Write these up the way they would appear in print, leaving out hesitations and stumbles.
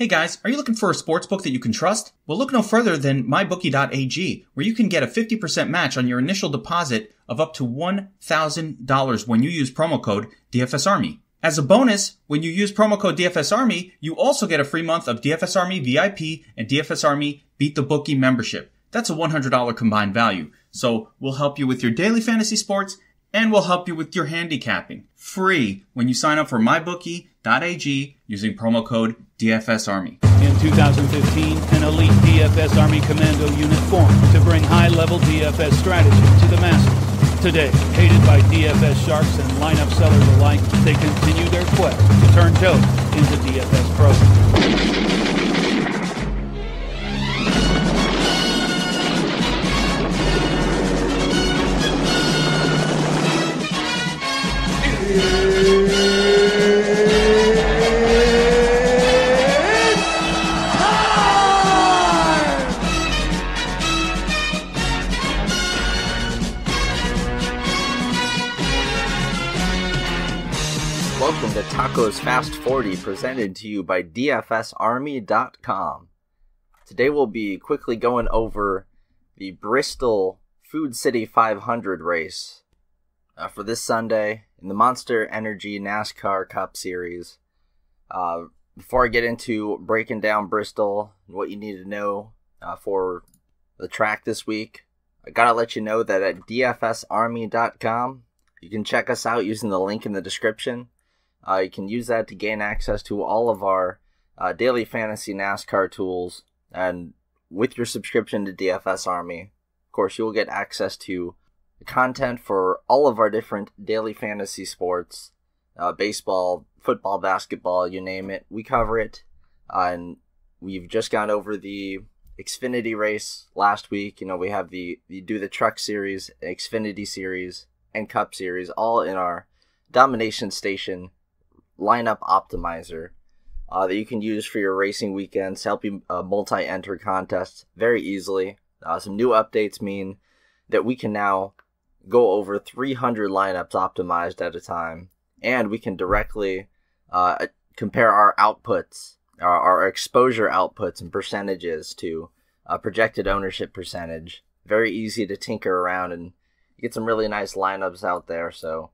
Hey guys, are you looking for a sportsbook that you can trust? Well, look no further than mybookie.ag, where you can get a 50% match on your initial deposit of up to $1,000 when you use promo code DFSArmy. As a bonus, when you use promo code DFSArmy, you also get a free month of DFS Army VIP and DFS Army Beat the Bookie membership. That's a $100 combined value. So we'll help you with your daily fantasy sports and we'll help you with your handicapping. Free when you sign up for mybookie.ag using promo code DFSArmy. In 2015, an elite DFS Army Commando unit formed to bring high-level DFS strategy to the masses. Today, hated by DFS sharks and lineup sellers alike, they continue their quest to turn dope into DFS pros. Welcome to Tacos Fast 40, presented to you by DFSArmy.com. Today we'll be quickly going over the Bristol Food City 500 race for this Sunday in the Monster Energy NASCAR Cup Series. Before I get into breaking down Bristol and what you need to know for the track this week, I gotta let you know that at DFSArmy.com, you can check us out using the link in the description. You can use that to gain access to all of our daily fantasy NASCAR tools. And with your subscription to DFS Army, of course, you'll get access to the content for all of our different daily fantasy sports. Baseball, football, basketball, you name it. We cover it. And we've just gone over the Xfinity race last week. You know, we have the Do the Truck Series, Xfinity Series, and Cup Series, all in our Domination Station lineup optimizer that you can use for your racing weekends to help you multi-enter contests very easily. Some new updates mean that we can now go over 300 lineups optimized at a time, and we can directly compare our outputs, our exposure outputs and percentages to projected ownership percentage. Very easy to tinker around and get some really nice lineups out there. So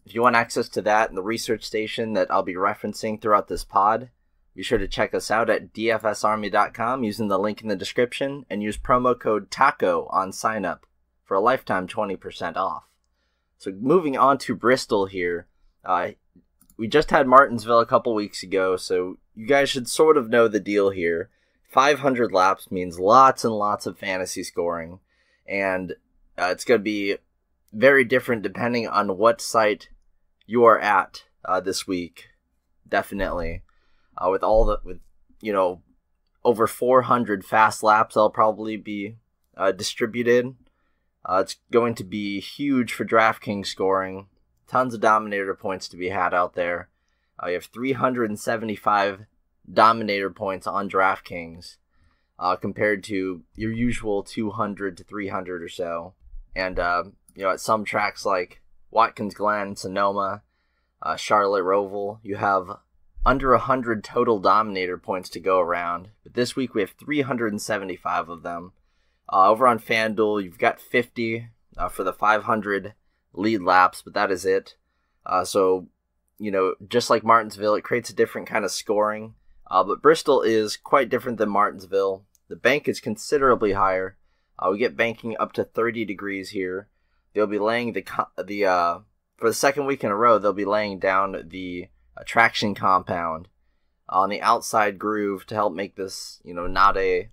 if you want access to that and the research station that I'll be referencing throughout this pod, be sure to check us out at dfsarmy.com using the link in the description and use promo code TACO on sign up for a lifetime 20% off. So moving on to Bristol here, we just had Martinsville a couple weeks ago, so you guys should sort of know the deal here. 500 laps means lots and lots of fantasy scoring, and it's going to be very different depending on what site you are at this week. Definitely, with over 400 fast laps, they'll probably be distributed. It's going to be huge for DraftKings scoring. Tons of Dominator points to be had out there. You have 375 Dominator points on DraftKings compared to your usual 200 to 300 or so. And at some tracks like Watkins Glen, Sonoma, Charlotte, Roval, you have under 100 total Dominator points to go around. But this week we have 375 of them. Over on FanDuel, you've got 50 for the 500 lead laps, but that is it. So, just like Martinsville, it creates a different kind of scoring. But Bristol is quite different than Martinsville. The bank is considerably higher. We get banking up to 30 degrees here. They'll be laying for the second week in a row, they'll be laying down the traction compound on the outside groove to help make this, not a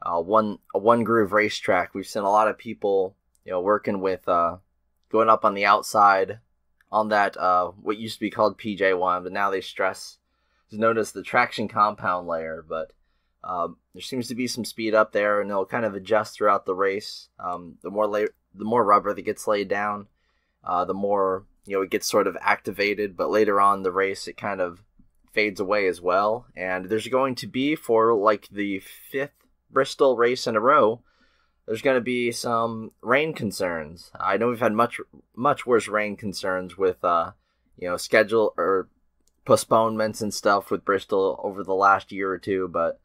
one groove racetrack. We've seen a lot of people, working with going up on the outside on that what used to be called PJ1, but now they stress is known as the traction compound layer. But there seems to be some speed up there, and they'll kind of adjust throughout the race. The more rubber that gets laid down, the more it gets sort of activated. But later on in the race, it kind of fades away as well. And there's going to be, for like the 5th Bristol race in a row, there's going to be some rain concerns. I know we've had much worse rain concerns with schedule or postponements and stuff with Bristol over the last year or two, but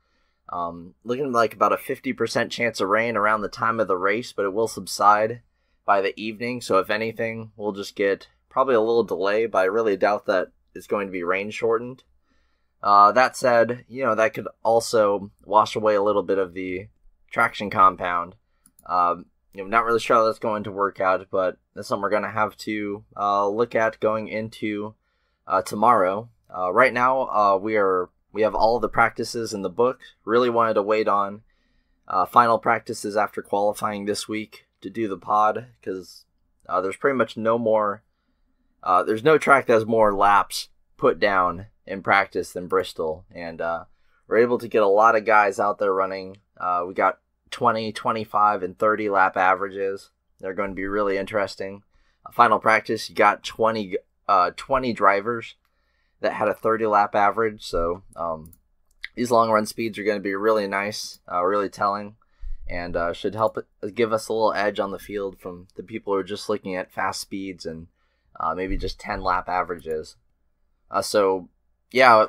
looking like about a 50% chance of rain around the time of the race, but it will subside by the evening. So if anything, we'll just get probably a little delay, but I really doubt that it's going to be rain shortened. That said, that could also wash away a little bit of the traction compound. Not really sure how that's going to work out, but that's something we're going to have to look at going into tomorrow. Right now, we have all the practices in the book. Really wanted to wait on final practices after qualifying this week to do the pod, because there's pretty much no more. There's no track that has more laps put down in practice than Bristol, and we're able to get a lot of guys out there running. We got 20, 25, and 30 lap averages. They're going to be really interesting. Final practice, you got 20 drivers that had a 30 lap average, so these long run speeds are going to be really nice, really telling, and should help give us a little edge on the field from the people who are just looking at fast speeds and maybe just 10 lap averages. So yeah,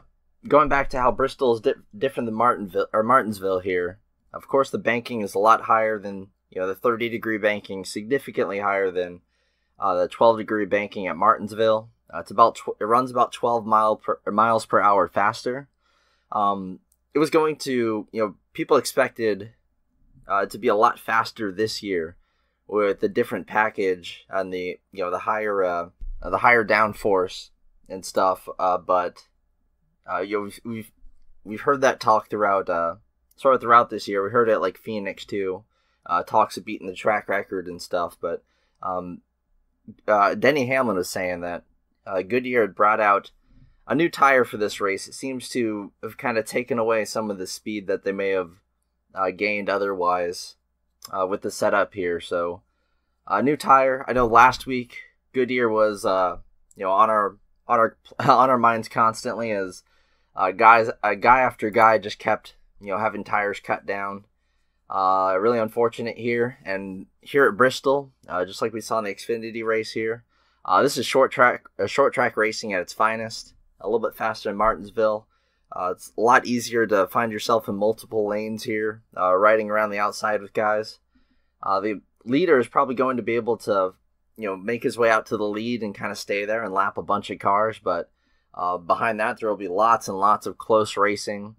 going back to how Bristol is different than Martinsville here. Of course, the banking is a lot higher than the 30-degree banking, significantly higher than the 12-degree banking at Martinsville. It runs about 12 miles per hour faster. It was going to, people expected to be a lot faster this year with the different package and the higher downforce and stuff. But we've heard that talk throughout this year. We heard it like Phoenix too. Talks of beating the track record and stuff. But Denny Hamlin was saying that Goodyear had brought out a new tire for this race. It seems to have kind of taken away some of the speed that they may have gained otherwise with the setup here. So a new tire. I know last week Goodyear was on our minds constantly as guy after guy just kept having tires cut down. Really unfortunate here, and here at Bristol, just like we saw in the Xfinity race here. This is short track racing at its finest. A little bit faster than Martinsville. It's a lot easier to find yourself in multiple lanes here, riding around the outside with guys. The leader is probably going to be able to, make his way out to the lead and kind of stay there and lap a bunch of cars. But behind that, there will be lots and lots of close racing.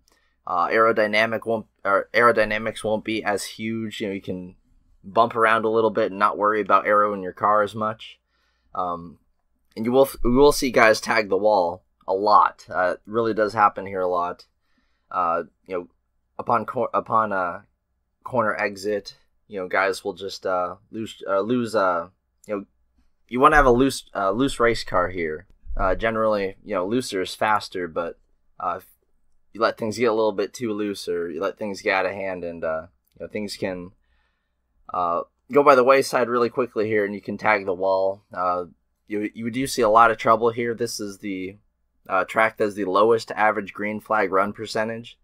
Aerodynamics won't be as huge. You can bump around a little bit and not worry about aero in your car as much. And we will see guys tag the wall a lot. It really does happen here a lot. Upon corner exit, guys will just lose. You want to have a loose race car here. Generally, looser is faster, but if you let things get a little bit too loose, or you let things get out of hand, and things can go by the wayside really quickly here, and you can tag the wall. You do see a lot of trouble here. This is the track that has the lowest average green flag run percentage,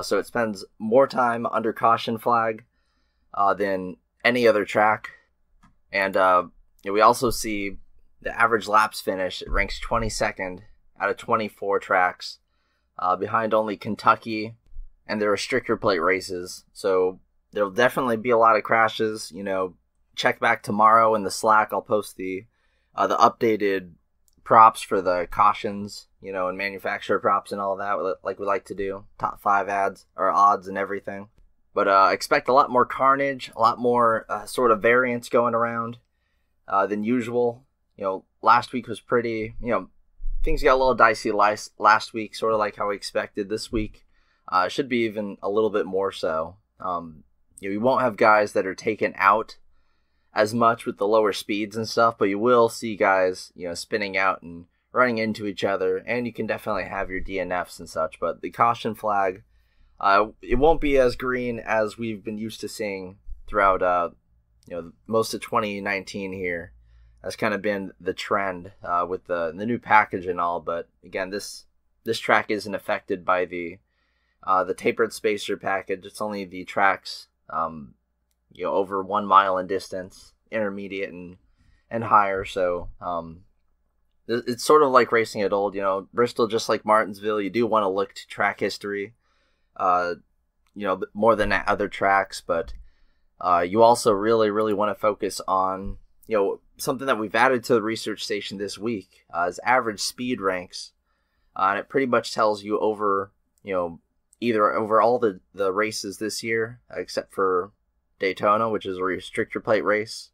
so it spends more time under caution flag than any other track. And we also see the average laps finish. It ranks 22nd out of 24 tracks, behind only Kentucky and the restrictor plate races. So there'll definitely be a lot of crashes. Check back tomorrow in the Slack. I'll post the updated props for the cautions, and manufacturer props and all that, like we like to do. Top 5 odds and everything. But expect a lot more carnage, a lot more sort of variance going around than usual. Last week was pretty, things got a little dicey last week, sort of like how we expected. This week should be even a little bit more so. You won't have guys that are taken out as much with the lower speeds and stuff, but you will see guys, spinning out and running into each other, and you can definitely have your DNFs and such. But the caution flag, it won't be as green as we've been used to seeing throughout, most of 2019 here. That's kind of been the trend with the new package and all. But again, this track isn't affected by the tapered spacer package. It's only the tracks over 1 mile in distance, intermediate and higher. So it's sort of like racing at Old. Bristol, just like Martinsville, you do want to look to track history, more than at other tracks, but you also really, really want to focus on, something that we've added to the research station this week is average speed ranks. And it pretty much tells you over, either over all the races this year, except for Daytona, which is a restrictor plate race,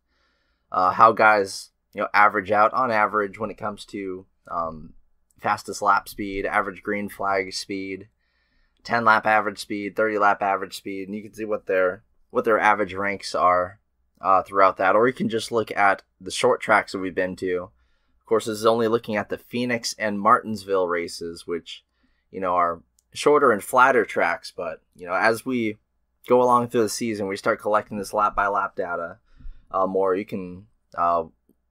how guys, average out on average when it comes to fastest lap speed, average green flag speed, 10-lap average speed, 30-lap average speed, and you can see what their average ranks are throughout that. Or you can just look at the short tracks that we've been to. Of course, this is only looking at the Phoenix and Martinsville races, which, are shorter and flatter tracks. But, as we go along through the season, we start collecting this lap-by-lap data more. You can,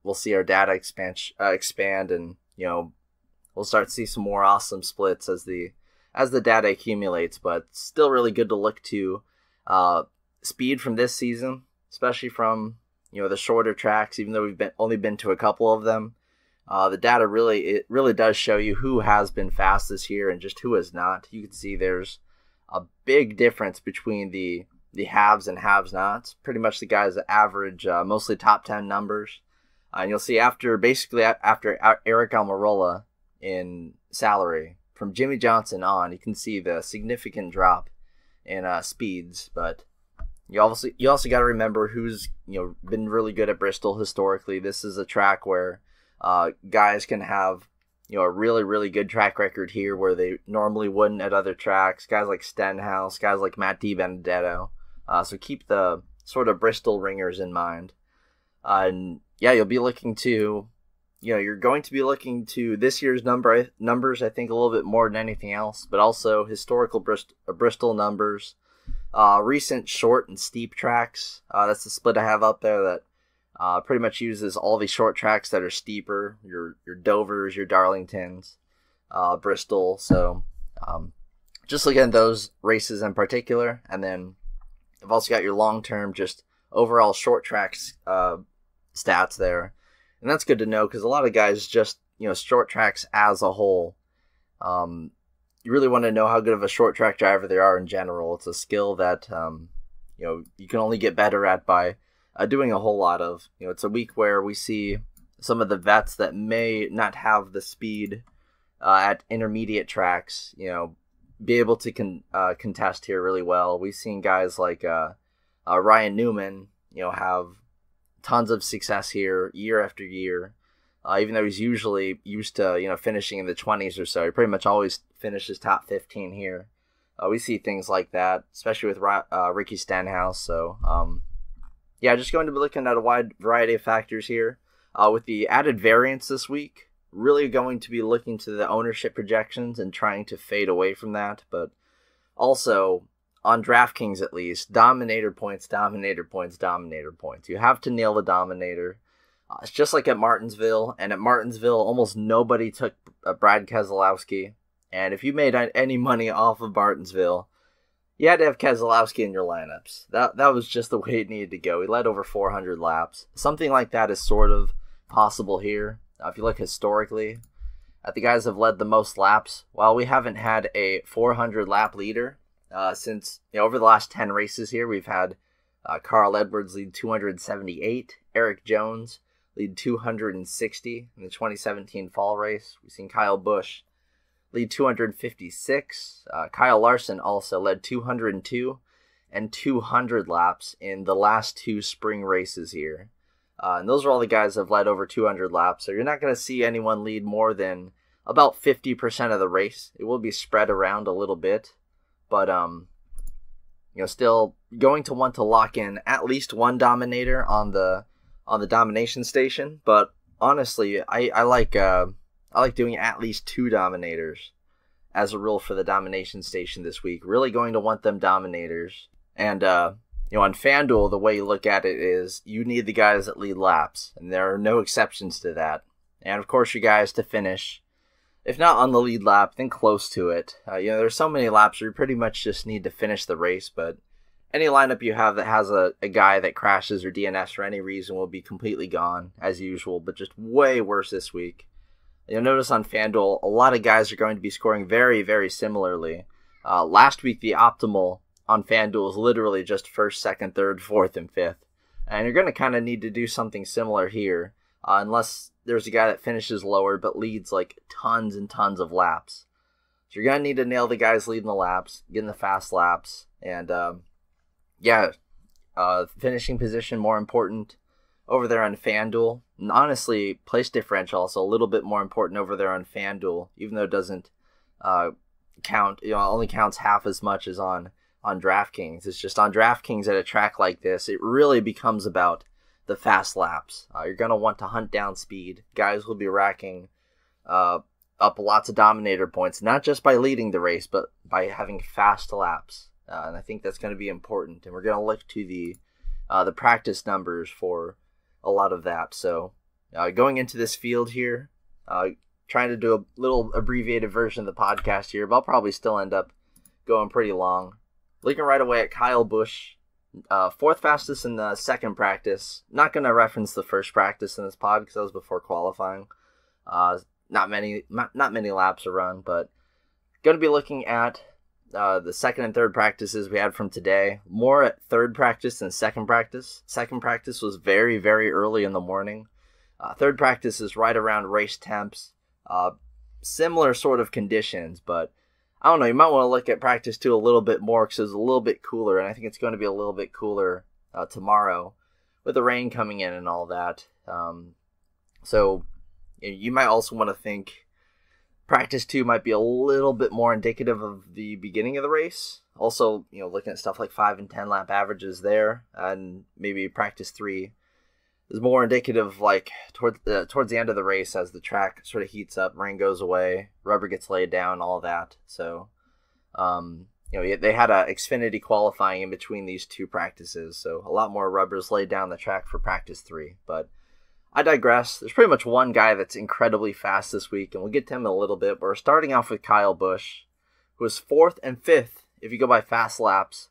we'll see our data expand, and, we'll start to see some more awesome splits as the data accumulates. But still really good to look to speed from this season, especially from, the shorter tracks, even though we've only been to a couple of them. The data really does show you who has been fast this year and just who has not. You can see there's a big difference between the haves and have-nots. Pretty much the guys that average mostly top 10 numbers. And you'll see after Eric Almirola in salary, from Jimmie Johnson on, you can see the significant drop in speeds. But you also got to remember who's been really good at Bristol historically. This is a track where guys can have a really, really good track record here where they normally wouldn't at other tracks. Guys like Stenhouse, guys like Matt Dibenedetto. So keep the sort of Bristol ringers in mind. And yeah, you'll be looking to, you're going to be looking to this year's numbers, I think, a little bit more than anything else, but also historical Bristol numbers, recent short and steep tracks. That's the split I have up there that pretty much uses all the short tracks that are steeper, your Dovers, your Darlingtons, Bristol. So just look at those races in particular. And then I've also got your long-term, just overall short tracks stats there. And that's good to know because a lot of guys just, short tracks as a whole, you really want to know how good of a short track driver they are in general. It's a skill that, you can only get better at by doing a whole lot of. It's a week where we see some of the vets that may not have the speed at intermediate tracks, be able to contest here really well. We've seen guys like Ryan Newman, have tons of success here year after year. Even though he's usually used to, finishing in the 20s or so, he pretty much always finishes top 15 here. We see things like that, especially with Ricky Stenhouse. So, just going to be looking at a wide variety of factors here. With the added variance this week, really going to be looking to the ownership projections and trying to fade away from that. But also, on DraftKings at least, dominator points. You have to nail the dominator. It's just like at Martinsville. And at Martinsville, almost nobody took Brad Keselowski. And if you made any money off of Martinsville, you had to have Keselowski in your lineups. That was just the way it needed to go. He led over 400 laps. Something like that is sort of possible here. If you look historically, the guys have led the most laps. While we haven't had a 400 lap leader since over the last 10 races here, we've had Carl Edwards lead 278, Eric Jones lead 260 in the 2017 fall race. We've seen Kyle Busch lead 256. Kyle Larson also led 202 and 200 laps in the last two spring races here. And those are all the guys that have led over 200 laps. So you're not going to see anyone lead more than about 50% of the race. It will be spread around a little bit. But, still going to want to lock in at least one dominator on the domination station. But honestly, I like doing at least two dominators as a rule for the domination station this week. Really going to want them dominators. And, on FanDuel, the way you look at it is you need the guys that lead laps. And there are no exceptions to that. And, of course, you guys to finish, if not on the lead lap, then close to it. There's so many laps where you pretty much just need to finish the race. But any lineup you have that has a guy that crashes or DNFs for any reason will be completely gone, as usual. But just way worse this week. You'll notice on FanDuel, a lot of guys are going to be scoring very, very similarly. Last week, the optimal on FanDuel is literally just first, second, third, fourth, and fifth. And you're going to kind of need to do something similar here, unless there's a guy that finishes lower but leads like tons and tons of laps. So you're going to need to nail the guys leading the laps, getting the fast laps, and finishing position more important over there on FanDuel. And honestly, place differential also a little bit more important over there on FanDuel, even though it doesn't count, only counts half as much as on DraftKings. It's just on DraftKings at a track like this, it really becomes about the fast laps. You're going to want to hunt down speed. Guys will be racking up lots of dominator points, not just by leading the race, but by having fast laps. And I think that's going to be important. And we're going to look to the practice numbers for a lot of that. So going into this field here, trying to do a little abbreviated version of the podcast here, but I'll probably still end up going pretty long. Looking right away at Kyle Busch, fourth fastest in the second practice. Not going to reference the first practice in this pod because that was before qualifying. Not many laps are run, but going to be looking at the second and third practices we had from today. More at third practice than second practice. Second practice was very, very early in the morning. Third practice is right around race temps. Similar sort of conditions, but I don't know. You might want to look at practice 2 a little bit more because it's a little bit cooler, and I think it's going to be a little bit cooler tomorrow with the rain coming in and all that. So you might also want to think practice 2 might be a little bit more indicative of the beginning of the race. Also, looking at stuff like 5 and 10 lap averages there, and maybe practice 3 is more indicative like towards the end of the race as the track sort of heats up, rain goes away, rubber gets laid down, all that. So, they had a Xfinity qualifying in between these 2 practices, so a lot more rubbers laid down the track for practice 3. But I digress. There's pretty much one guy that's incredibly fast this week, and we'll get to him in a little bit. But we're starting off with Kyle Busch, who was 4th and 5th if you go by fast laps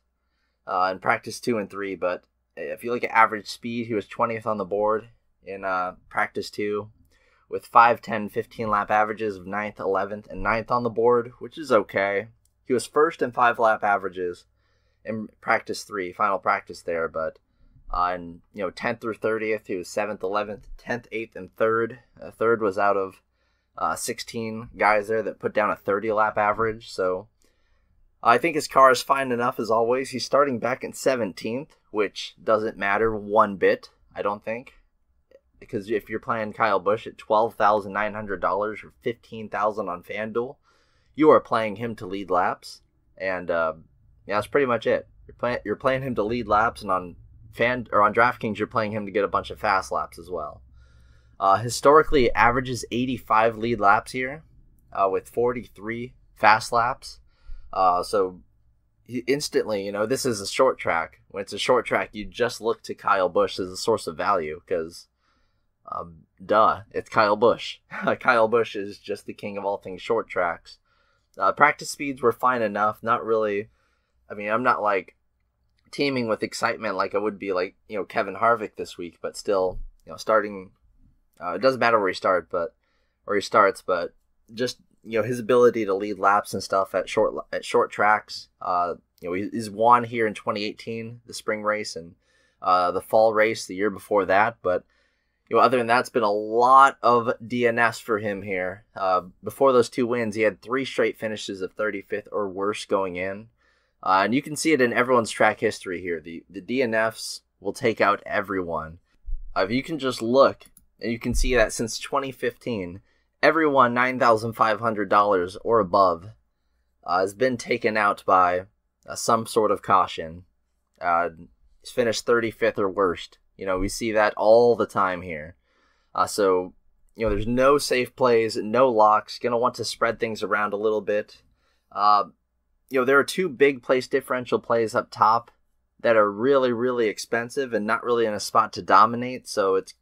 in practice 2 and 3, but if you look at average speed, he was 20th on the board in practice 2 with 5, 10, 15 lap averages of 9th, 11th, and 9th on the board, which is okay. He was 1st in 5 lap averages in practice 3, final practice there, but in 10th through 30th, he was 7th, 11th, 10th, 8th, and 3rd. Third was out of 16 guys there that put down a 30 lap average, so I think his car is fine enough as always. He's starting back in 17th, which doesn't matter one bit, I don't think. Because if you're playing Kyle Busch at $12,900 or $15,000 on FanDuel, you are playing him to lead laps. And that's pretty much it. You're playing him to lead laps, and on DraftKings, you're playing him to get a bunch of fast laps as well. Historically, averages 85 lead laps here with 43 fast laps. So instantly, this is a short track. When it's a short track, you just look to Kyle Busch as a source of value because, it's Kyle Busch. Kyle Busch is just the king of all things short tracks. Practice speeds were fine enough. Not really. I'm not like teeming with excitement like I would be like, Kevin Harvick this week, but still, starting, it doesn't matter where he starts, but just, his ability to lead laps and stuff at short tracks. He's won here in 2018, the spring race, and the fall race the year before that. But other than that, it's been a lot of DNS for him here. Before those 2 wins, he had 3 straight finishes of 35th or worse going in, and you can see it in everyone's track history here. The DNFs will take out everyone. If you can just look, and you can see that since 2015. Everyone $9,500 or above has been taken out by some sort of caution. He's finished 35th or worst. We see that all the time here. So there's no safe plays, no locks. Going to want to spread things around a little bit. There are 2 big place differential plays up top that are really, really expensive and not really in a spot to dominate. So it's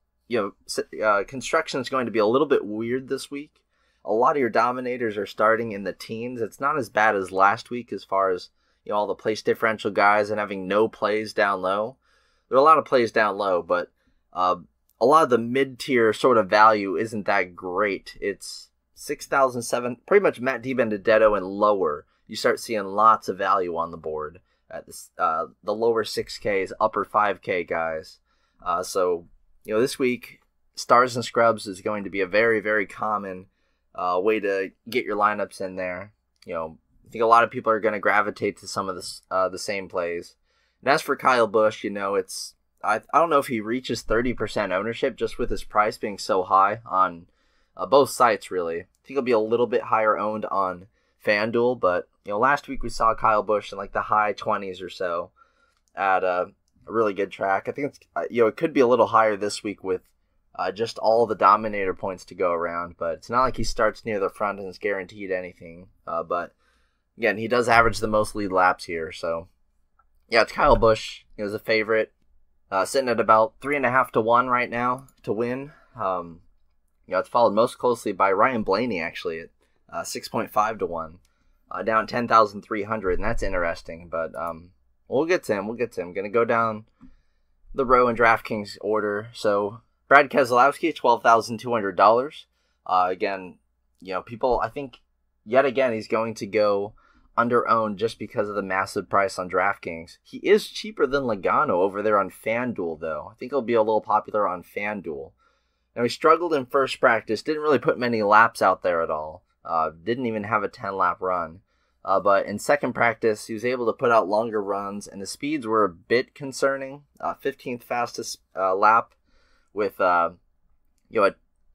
construction is going to be a little bit weird this week. A lot of your dominators are starting in the teens. It's not as bad as last week as far as all the place differential guys and having no plays down low. There are a lot of plays down low, but a lot of the mid-tier sort of value isn't that great. It's 6,007, pretty much Matt Dibenedetto and lower. You start seeing lots of value on the board at this, the lower 6Ks, upper 5K guys. So, this week, Stars and Scrubs is going to be a very, very common way to get your lineups in there. I think a lot of people are going to gravitate to some of the same plays. And as for Kyle Busch, it's I don't know if he reaches 30% ownership just with his price being so high on both sites, really. I think he'll be a little bit higher owned on FanDuel, but last week we saw Kyle Busch in like the high 20s or so at a really good track. I think it's, it could be a little higher this week with just all the Dominator points to go around, but it's not like he starts near the front and is guaranteed anything. But again, he does average the most lead laps here, so yeah, it's Kyle Busch. He was a favorite, sitting at about 3.5 to 1 right now to win. It's followed most closely by Ryan Blaney actually at 6.5 to 1, down 10,300, and that's interesting. But we'll get to him. Going to go down the row in DraftKings order. So Brad Keselowski, $12,200. Again, people, I think, yet again, he's going to go under-owned just because of the massive price on DraftKings. He is cheaper than Logano over there on FanDuel, though. I think he'll be a little popular on FanDuel. Now, he struggled in first practice, didn't really put many laps out there at all. Didn't even have a 10-lap run. But in second practice, he was able to put out longer runs, and the speeds were a bit concerning. 15th fastest lap with a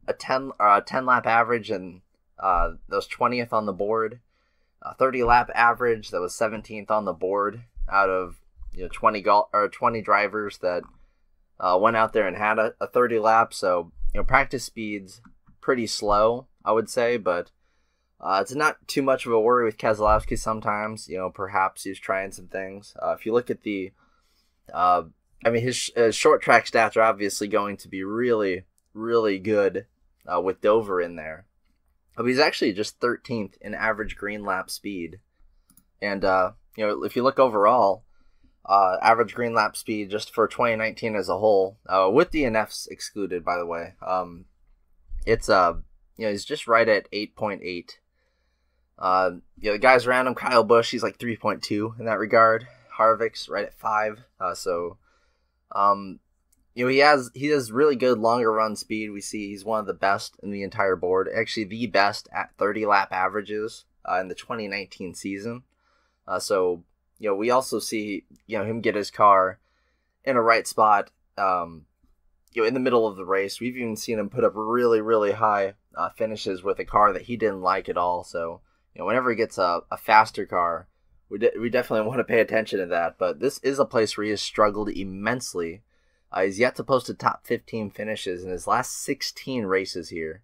10-lap average, and that was 20th on the board. 30-lap average, that was 17th on the board out of 20 drivers that went out there and had a 30 lap. So practice speed's pretty slow, I would say, but it's not too much of a worry with Keselowski sometimes. Perhaps he's trying some things. If you look at the, his short track stats are obviously going to be really, really good with Dover in there. But he's actually just 13th in average green lap speed. And, if you look overall, average green lap speed just for 2019 as a whole, with DNFs excluded, by the way, it's, he's just right at 8.8. The guys around him, Kyle Busch, he's like 3.2 in that regard. Harvick's right at 5. He has really good longer run speed. We see he's one of the best in the entire board. Actually, the best at 30 lap averages in the 2019 season. We also see him get his car in a right spot. In the middle of the race. We've even seen him put up really, really high finishes with a car that he didn't like at all. So whenever he gets a faster car, we definitely want to pay attention to that. But this is a place where he has struggled immensely. He's yet to post a top 15 finishes in his last 16 races here,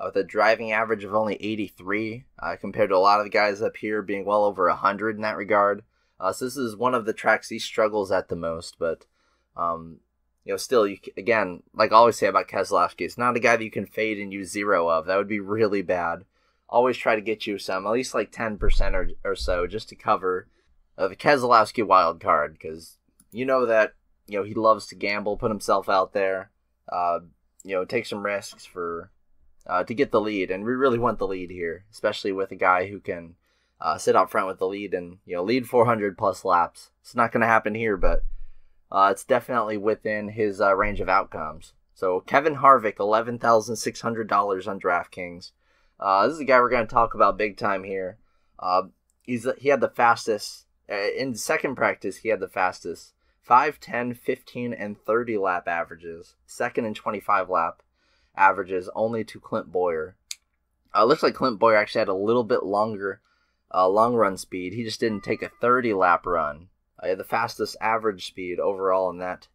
with a driving average of only 83, compared to a lot of the guys up here being well over 100 in that regard. So this is one of the tracks he struggles at the most. But, still, again, like I always say about Keselowski, it's not a guy that you can fade and use 0 of. That would be really bad. Always try to get you some, at least like 10% or so, just to cover the Keselowski wild card, because that he loves to gamble, put himself out there, take some risks for to get the lead, and we really want the lead here, especially with a guy who can sit out front with the lead and lead 400 plus laps. It's not going to happen here, but it's definitely within his range of outcomes. So Kevin Harvick, $11,600 on DraftKings. This is a guy we're going to talk about big time here. He had the fastest in second practice. He had the fastest 5, 10, 15, and 30 lap averages. Second and 25 lap averages only to Clint Bowyer. Looks like Clint Bowyer actually had a little bit longer long run speed. He just didn't take a 30 lap run. He had the fastest average speed overall in that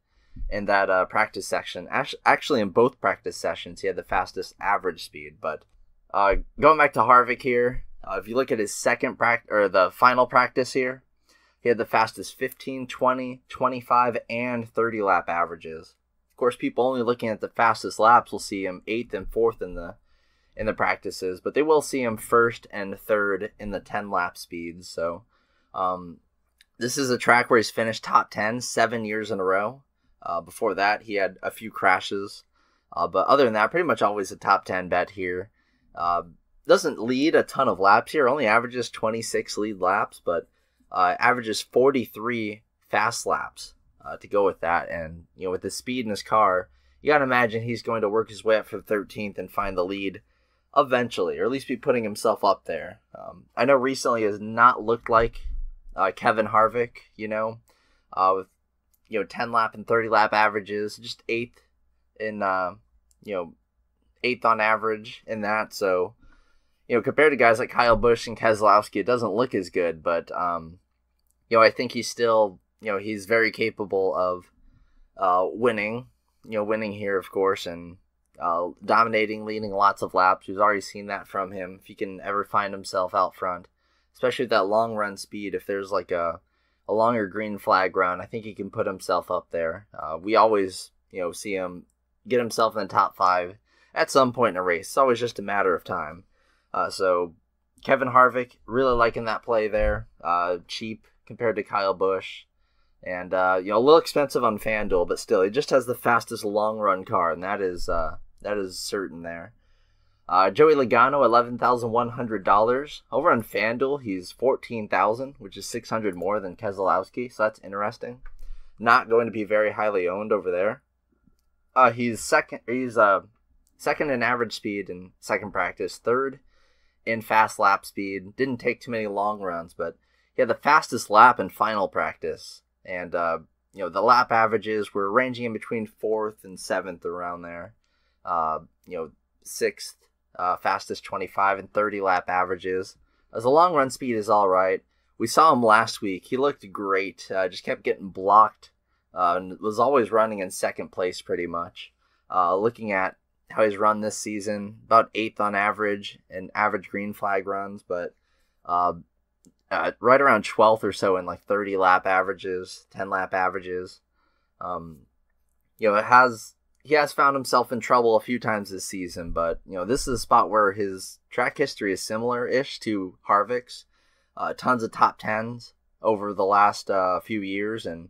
practice section. Actually, in both practice sessions, he had the fastest average speed. But going back to Harvick here, if you look at his the final practice here, he had the fastest 15, 20, 25, and 30 lap averages. Of course, people only looking at the fastest laps will see him 8th and 4th in the practices, but they will see him 1st and 3rd in the 10 lap speeds. So this is a track where he's finished top 10 7 years in a row. Before that, he had a few crashes, but other than that, pretty much always a top 10 bet here. doesn't lead a ton of laps here. Only averages 26 lead laps, but averages 43 fast laps to go with that. And with the speed in his car, you got to imagine he's going to work his way up for 13th and find the lead eventually, or at least be putting himself up there. I know recently has not looked like Kevin Harvick, with 10 lap and 30 lap averages, just 8th in 8th on average in that. So compared to guys like Kyle Busch and Keselowski, it doesn't look as good, but I think he's still he's very capable of winning here, of course, and dominating, leading lots of laps. We've already seen that from him. If he can ever find himself out front, especially with that long run speed, if there's like a longer green flag run, I think he can put himself up there. We always see him get himself in the top 5 at some point in a race. It's always just a matter of time. So Kevin Harvick, really liking that play there. Cheap compared to Kyle Busch. And a little expensive on FanDuel, but still, he just has the fastest long run car, and that is certain there. Joey Logano, $11,100. Over on FanDuel, he's $14,000, which is $600 more than Keselowski, so that's interesting. Not going to be very highly owned over there. He's second in average speed in second practice, third in fast lap speed. Didn't take too many long runs, but he had the fastest lap in final practice. And, the lap averages were ranging in between 4th and 7th around there. 6th, fastest 25 and 30 lap averages. As the long run speed is all right. We saw him last week. He looked great. Just kept getting blocked. And was always running in second place pretty much. Looking at how he's run this season, about 8th on average in average green flag runs, but right around 12th or so in like 30 lap averages, 10 lap averages. He has found himself in trouble a few times this season, but this is a spot where his track history is similar-ish to Harvick's. Tons of top 10s over the last few years, and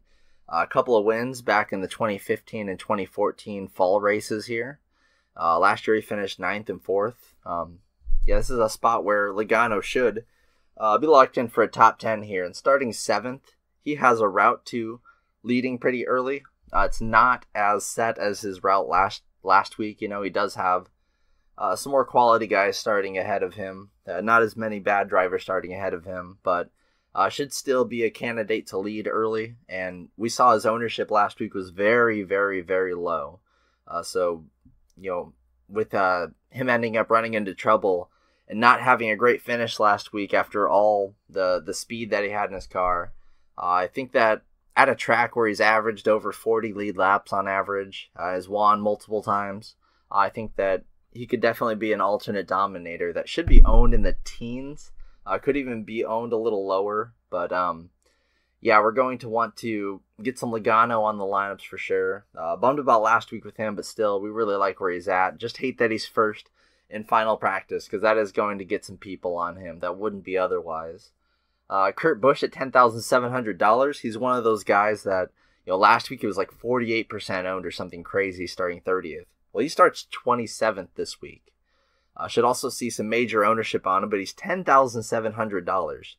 a couple of wins back in the 2015 and 2014 fall races here. Last year he finished 9th and 4th. This is a spot where Logano should be locked in for a top 10 here. And starting 7th, he has a route to leading pretty early. It's not as set as his route last week. He does have some more quality guys starting ahead of him. Not as many bad drivers starting ahead of him, but should still be a candidate to lead early. And we saw his ownership last week was very, very, very low. So with him ending up running into trouble and not having a great finish last week after all the speed that he had in his car, I think that at a track where he's averaged over 40 lead laps on average, has won multiple times, I think that he could definitely be an alternate dominator that should be owned in the teens. Could even be owned a little lower, but we're going to want to get some Logano on the lineups for sure. Bummed about last week with him, but still, we really like where he's at. Just hate that he's first in final practice, because that is going to get some people on him that wouldn't be otherwise. Kurt Busch at $10,700. He's one of those guys that, last week it was like 48% owned or something crazy, starting 30th. Well, he starts 27th this week. Should also see some major ownership on him, but he's $10,700.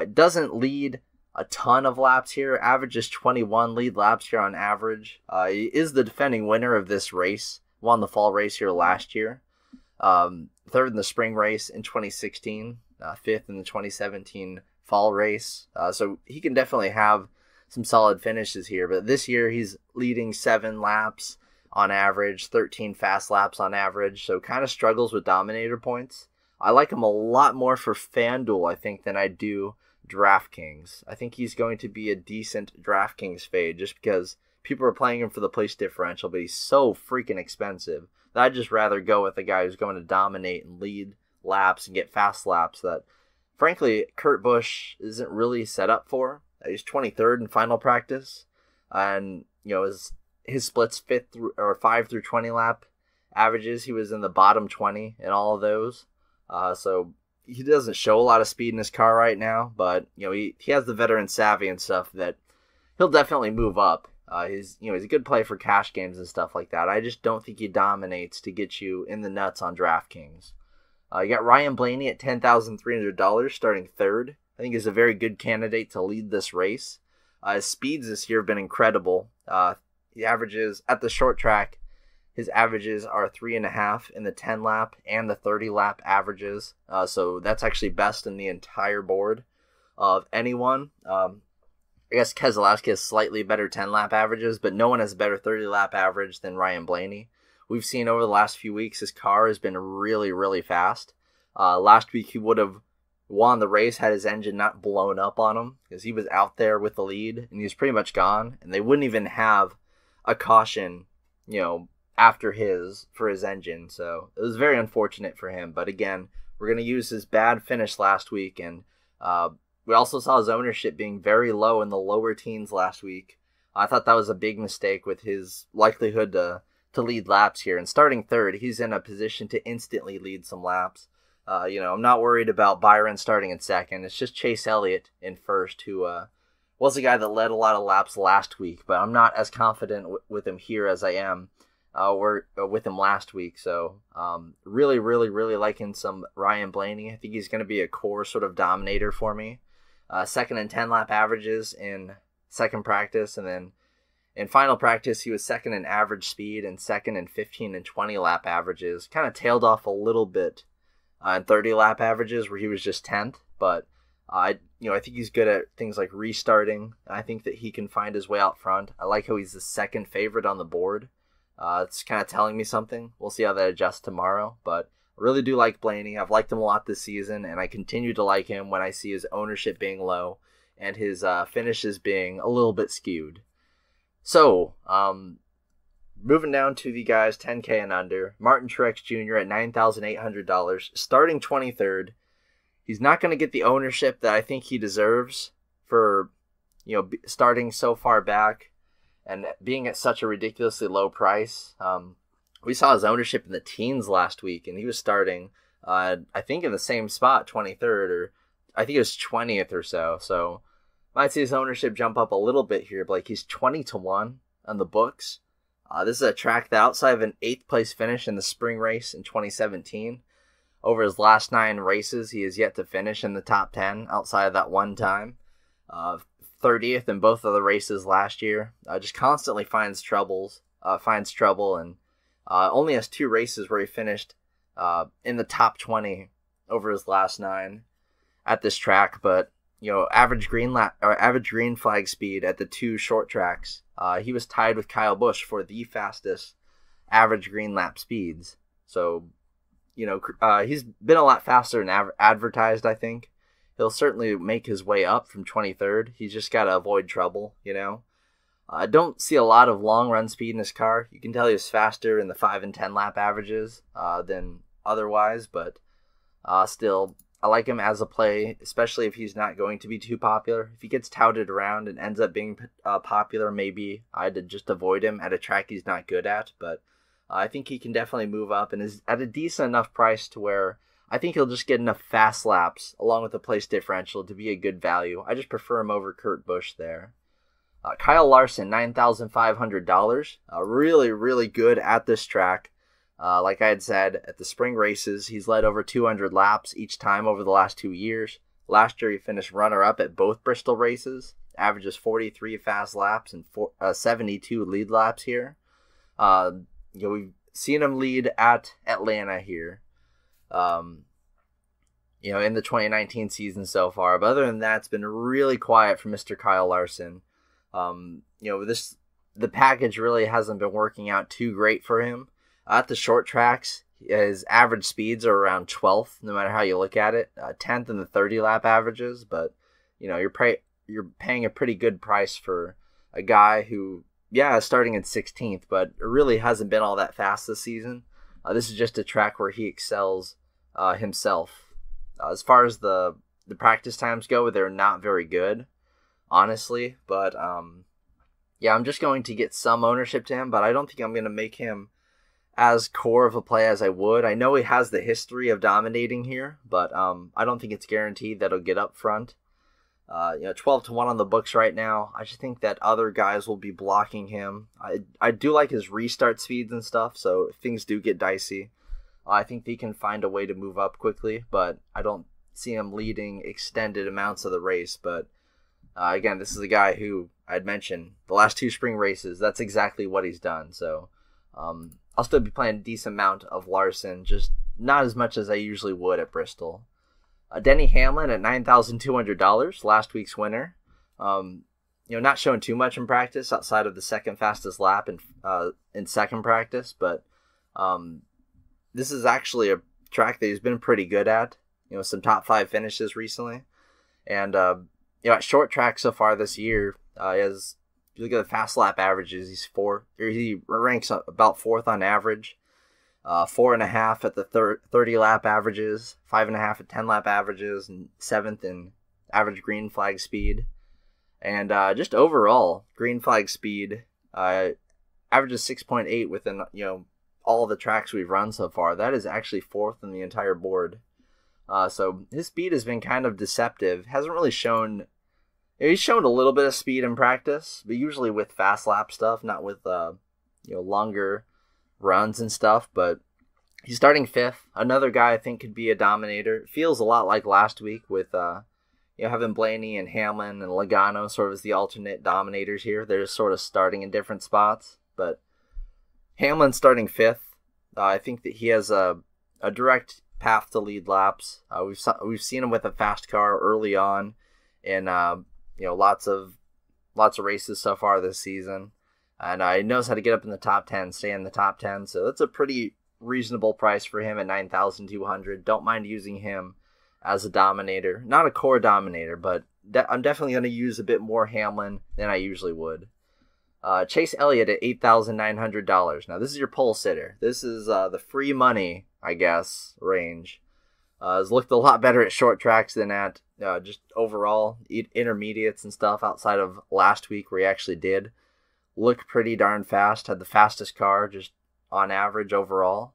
It doesn't lead a ton of laps here. Averages 21 lead laps here on average. He is the defending winner of this race. Won the fall race here last year. 3rd in the spring race in 2016. 5th in the 2017 fall race. So he can definitely have some solid finishes here. But this year he's leading 7 laps on average, 13 fast laps on average. So kind of struggles with dominator points. I like him a lot more for FanDuel, I think, than I do DraftKings. I think he's going to be a decent DraftKings fade just because people are playing him for the place differential, but he's so freaking expensive that I'd just rather go with a guy who's going to dominate and lead laps and get fast laps that, frankly, Kurt Busch isn't really set up for. He's 23rd in final practice, and his splits 5 through 20 lap averages, he was in the bottom 20 in all of those. So he doesn't show a lot of speed in his car right now, but he has the veteran savvy and stuff that he'll definitely move up. He's a good play for cash games and stuff like that. I just don't think he dominates to get you in the nuts on DraftKings. You got Ryan Blaney at $10,300 starting third. I think he's a very good candidate to lead this race. His speeds this year have been incredible. He averages at the short track. His averages are 3.5 in the 10 lap and the 30 lap averages. So that's actually best in the entire board of anyone. I guess Keselowski has slightly better 10 lap averages, but no one has a better 30 lap average than Ryan Blaney. We've seen over the last few weeks his car has been really, really fast. Last week he would have won the race had his engine not blown up on him, because he was out there with the lead and he was pretty much gone, and they wouldn't even have a caution, after for his engine. So it was very unfortunate for him. But again, we're going to use his bad finish last week, and we also saw his ownership being very low in the lower teens last week. I thought that was a big mistake with his likelihood to lead laps here. And starting third, he's in a position to instantly lead some laps. I'm not worried about Byron starting in second. It's just Chase Elliott in first, who was the guy that led a lot of laps last week. But I'm not as confident with him here as I am with him last week. So really, really, really liking some Ryan Blaney. I think he's going to be a core sort of dominator for me. Second and 10 lap averages in second practice, and then in final practice he was second in average speed and second in 15 and 20 lap averages. Kind of tailed off a little bit in 30 lap averages where he was just 10th, but I think he's good at things like restarting. I think that he can find his way out front. I like how he's the second favorite on the board. It's kind of telling me something. We'll see how that adjusts tomorrow, but I really do like Blaney. I've liked him a lot this season, and I continue to like him when I see his ownership being low and his finishes being a little bit skewed. So, moving down to the guys 10K and under, Martin Truex Jr. at $9,800, starting 23rd. He's not going to get the ownership that I think he deserves for, starting so far back and being at such a ridiculously low price. We saw his ownership in the teens last week, and he was starting, I think, in the same spot, 23rd, or I think it was 20th or so. So, might see his ownership jump up a little bit here, but he's 20-1 on the books. This is a track that outside of an 8th place finish in the spring race in 2017, over his last 9 races, he has yet to finish in the top 10 outside of that one time. 30th in both of the races last year. Just constantly finds trouble, and only has 2 races where he finished in the top 20 over his last 9 at this track. But average green flag speed at the 2 short tracks, he was tied with Kyle Busch for the fastest average green lap speeds. So he's been a lot faster than advertised. I think he'll certainly make his way up from 23rd. He's just got to avoid trouble. I don't see a lot of long run speed in his car. You can tell he was faster in the 5 and 10 lap averages than otherwise, but still, I like him as a play, especially if he's not going to be too popular. If he gets touted around and ends up being popular, maybe I'd just avoid him at a track he's not good at, but I think he can definitely move up and is at a decent enough price to where I think he'll just get enough fast laps along with the place differential to be a good value. I just prefer him over Kurt Busch there. Kyle Larson, $9,500. Really, really good at this track. Like I had said, at the spring races, he's led over 200 laps each time over the last 2 years. Last year, he finished runner-up at both Bristol races. Averages 43 fast laps and 72 lead laps here. We've seen him lead at Atlanta here. In the 2019 season so far. But other than that, it's been really quiet for Mr. Kyle Larson. The package really hasn't been working out too great for him. At the short tracks, his average speeds are around 12th, no matter how you look at it. 10th in the 30 lap averages, but you're paying a pretty good price for a guy who, is starting in 16th, but really hasn't been all that fast this season. This is just a track where he excels himself. As far as the practice times go, they're not very good, honestly. But I'm just going to get some ownership to him, but I don't think I'm going to make him as core of a play as I would. I know he has the history of dominating here, but I don't think it's guaranteed that he'll get up front. 12-1 on the books right now. I just think that other guys will be blocking him. I do like his restart speeds and stuff, so if things do get dicey, I think he can find a way to move up quickly, but I don't see him leading extended amounts of the race. But again, this is a guy who I'd mentioned the last 2 spring races. That's exactly what he's done. So I'll still be playing a decent amount of Larson, just not as much as I usually would at Bristol. Denny Hamlin at $9,200, last week's winner. Not showing too much in practice outside of the second fastest lap in second practice, but this is actually a track that he's been pretty good at. Some top 5 finishes recently, and at short track so far this year, if you look at the fast lap averages, he ranks about 4th on average, 4.5 at the 30 lap averages, 5.5 at 10 lap averages, and 7th in average green flag speed. And just overall, green flag speed averages 6.8 within all the tracks we've run so far. That is actually 4th in the entire board. So his speed has been kind of deceptive. Hasn't really shown. He's shown a little bit of speed in practice, but usually with fast lap stuff, not with longer runs and stuff. But he's starting 5th. Another guy I think could be a dominator. It feels a lot like last week with having Blaney and Hamlin and Logano sort of as the alternate dominators here. They're just sort of starting in different spots. But Hamlin's starting 5th. I think that he has a direct path to lead laps. We've seen him with a fast car early on in lots of races so far this season, and he knows how to get up in the top 10, stay in the top 10. So that's a pretty reasonable price for him at $9,200. Don't mind using him as a dominator, not a core dominator, but I'm definitely going to use a bit more Hamlin than I usually would. Chase Elliott at $8,900. Now this is your pole sitter. This is the free money, I guess, range. Has looked a lot better at short tracks than at just overall intermediates and stuff outside of last week where he actually did look pretty darn fast. Had the fastest car just on average overall.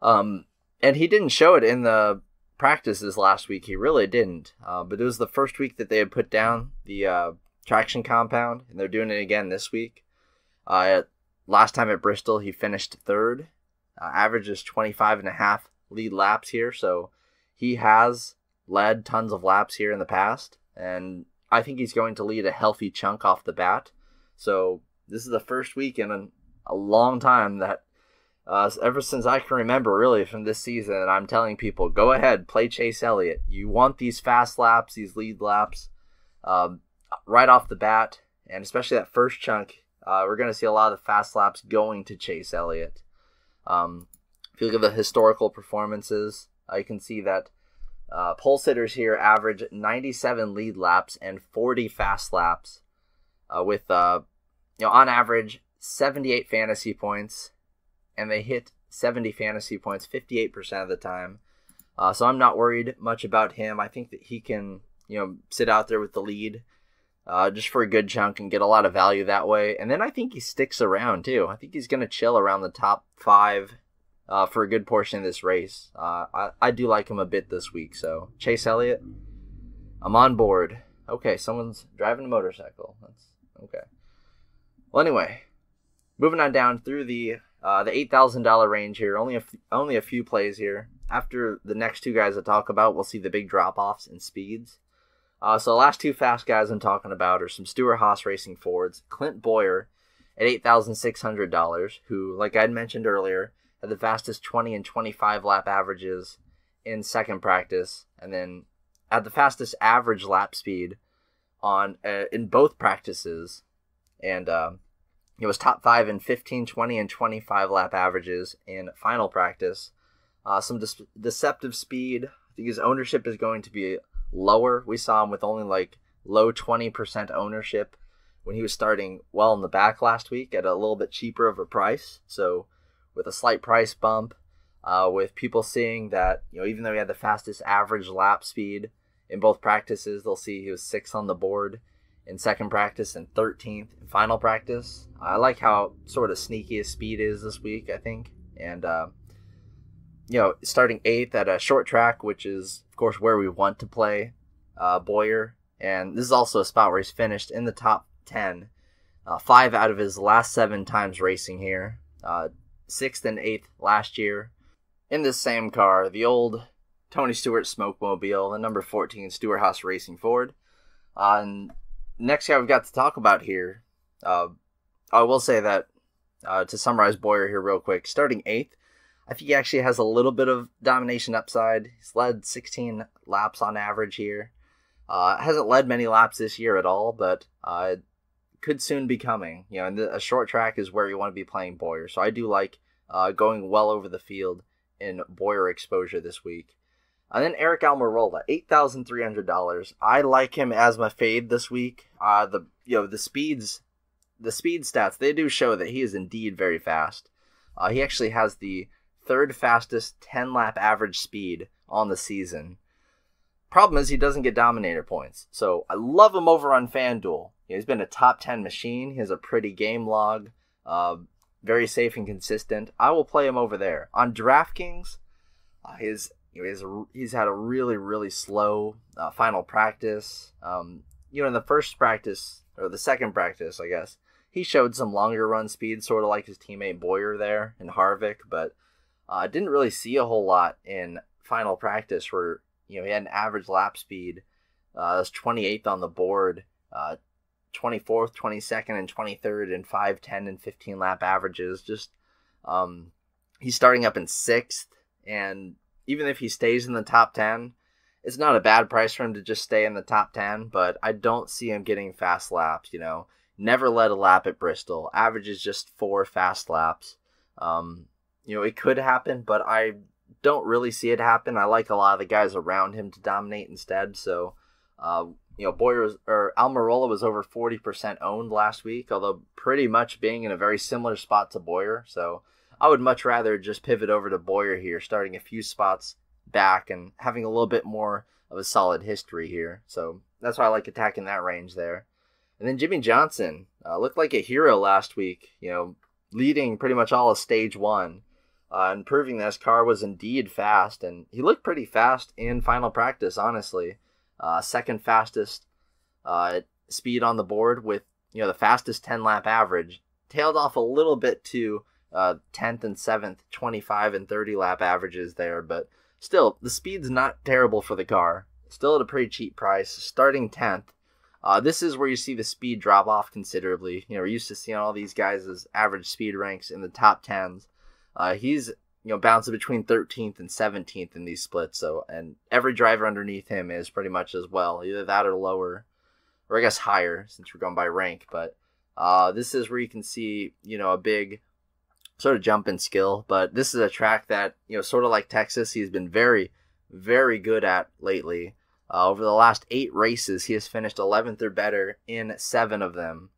And he didn't show it in the practices last week. He really didn't. But it was the first week that they had put down the traction compound, and they're doing it again this week. Last time at Bristol, he finished 3rd. Averages 25.5 lead laps here, so he has led tons of laps here in the past, and I think he's going to lead a healthy chunk off the bat. So this is the first week in a long time that ever since I can remember, really, from this season, and I'm telling people, go ahead, play Chase Elliott. You want these fast laps, these lead laps, right off the bat, and especially that first chunk, we're going to see a lot of the fast laps going to Chase Elliott. If you look at the historical performances, you can see that pole sitters here average 97 lead laps and 40 fast laps, with on average 78 fantasy points, and they hit 70 fantasy points 58% of the time. So I'm not worried much about him. I think that he can sit out there with the lead just for a good chunk and get a lot of value that way. And then I think he sticks around too. I think he's going to chill around the top 5 for a good portion of this race. I do like him a bit this week. So Chase Elliott, I'm on board. Okay, someone's driving a motorcycle. That's okay. Well, anyway, moving on down through the $8,000 range here. Only a few plays here. After the next 2 guys I talk about, we'll see the big drop-offs in speeds. So the last 2 fast guys I'm talking about are some Stewart-Haas Racing Fords. Clint Bowyer at $8,600, who, like I'd mentioned earlier, had the fastest 20 and 25 lap averages in second practice, and then had the fastest average lap speed in both practices, and it was top 5 in 15, 20, and 25 lap averages in final practice. Some deceptive speed. I think his ownership is going to be lower. We saw him with only low 20% ownership when he was starting well in the back last week at a little bit cheaper of a price. So with a slight price bump, with people seeing that, even though he had the fastest average lap speed in both practices, they'll see he was 6th on the board in second practice and 13th in final practice. I like how sort of sneaky his speed is this week, I think. And, starting 8th at a short track, which is, of course, where we want to play Bowyer. And this is also a spot where he's finished in the top 10 5 out of his last 7 times racing here. 6th and 8th last year. in this same car, the old Tony Stewart Smokemobile, the number 14 Stewart-Haas Racing Ford. Next guy we've got to talk about here, I will say that, to summarize Bowyer here real quick, starting 8th, I think he actually has a little bit of domination upside. He's led 16 laps on average here. Hasn't led many laps this year at all, but could soon be coming. You know, and a short track is where you want to be playing Bowyer. So I do like going well over the field in Bowyer exposure this week. And then Eric Almirola, $8,300. I like him as my fade this week. The speed stats, they do show that he is indeed very fast. He actually has the third fastest 10-lap average speed on the season. Problem is he doesn't get dominator points. So I love him over on FanDuel. He's been a top 10 machine. He has a pretty game log. Very safe and consistent. I will play him over there. On DraftKings, he's had a really, really slow final practice. In the first practice, or the second practice, I guess, he showed some longer run speed, sort of like his teammate Bowyer there in Harvick, but I didn't really see a whole lot in final practice where he had an average lap speed. Was 28th on the board, 24th, 22nd, and 23rd in 5, 10, and 15 lap averages. Just he's starting up in 6th, and even if he stays in the top 10, it's not a bad price for him to just stay in the top 10, but I don't see him getting fast laps, Never led a lap at Bristol. Averages just 4 fast laps. It could happen, but I don't really see it happen. I like a lot of the guys around him to dominate instead. So, Almirola was over 40% owned last week, although pretty much being in a very similar spot to Bowyer. So I would much rather just pivot over to Bowyer here, starting a few spots back and having a little bit more of a solid history here. So that's why I like attacking that range there. And then Jimmie Johnson looked like a hero last week, leading pretty much all of stage 1 and proving that his car was indeed fast. And he looked pretty fast in final practice, honestly. Second fastest speed on the board with, the fastest 10-lap average. Tailed off a little bit to 10th and 7th, 25 and 30 lap averages there. But still, the speed's not terrible for the car. Still at a pretty cheap price. Starting 10th. This is where you see the speed drop off considerably. We're used to seeing all these guys' average speed ranks in the top 10s. He's bouncing between 13th and 17th in these splits. So, and every driver underneath him is pretty much as well, either that or lower, or I guess higher since we're going by rank. But this is where you can see a big sort of jump in skill. But this is a track that sort of like Texas, he's been very, very good at lately. Over the last 8 races, he has finished 11th or better in 7 of them,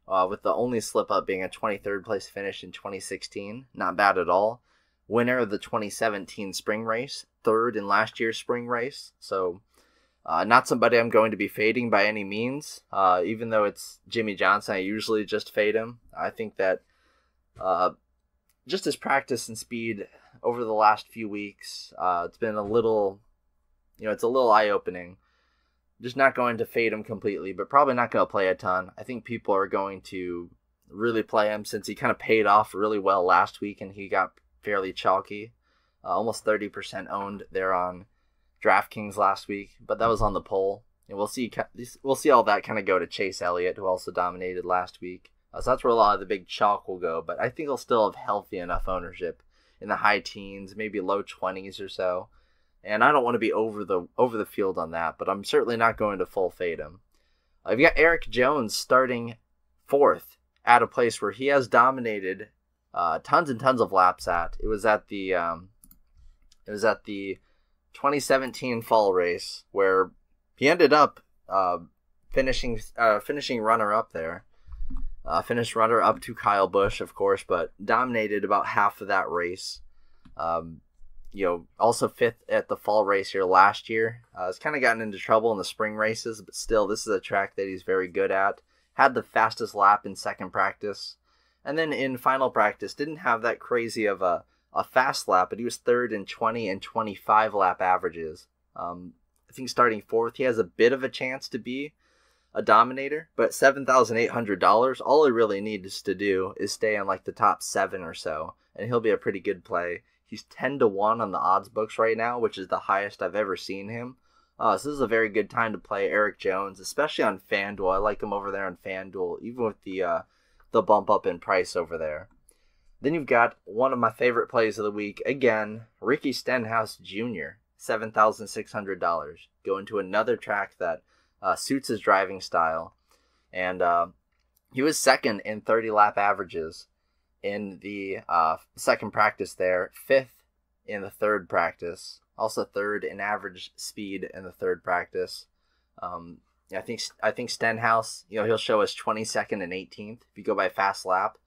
with the only slip-up being a 23rd place finish in 2016. Not bad at all. Winner of the 2017 spring race, 3rd in last year's spring race. So, not somebody I'm going to be fading by any means. Even though it's Jimmie Johnson, I usually just fade him. I think that just his practice and speed over the last few weeks, it's been a little... it's a little eye-opening. Just not going to fade him completely, but probably not going to play a ton. I think people are going to really play him since he kind of paid off really well last week and he got fairly chalky. Almost 30% owned there on DraftKings last week, but that was on the poll. And we'll see all that kind of go to Chase Elliott, who also dominated last week. So that's where a lot of the big chalk will go, but I think he'll still have healthy enough ownership in the high teens, maybe low 20s or so. And I don't want to be over the field on that, but I'm certainly not going to full fade him. I've got Eric Jones starting 4th at a place where he has dominated tons and tons of laps at. It was at the 2017 fall race where he ended up finishing runner up there. Finished runner up to Kyle Busch, of course, but dominated about half of that race. Also 5th at the fall race here last year. He's kind of gotten into trouble in the spring races, but still, this is a track that he's very good at. Had the fastest lap in second practice. And then in final practice, didn't have that crazy of a fast lap, but he was 3rd in 20 and 25 lap averages. I think starting 4th, he has a bit of a chance to be a dominator, but $7,800, all he really needs to do is stay in like the top 7 or so, and he'll be a pretty good play. He's 10-1 on the odds books right now, which is the highest I've ever seen him. So this is a very good time to play Eric Jones, especially on FanDuel. I like him over there on FanDuel, even with the bump up in price over there. Then you've got one of my favorite plays of the week. Again, Ricky Stenhouse Jr., $7,600. Going to another track that suits his driving style. And he was second in 30-lap averages in the second practice there. Fifth in the third practice. Also third in average speed in the third practice. I think Stenhouse, he'll show us 22nd and 18th if you go by fast lap.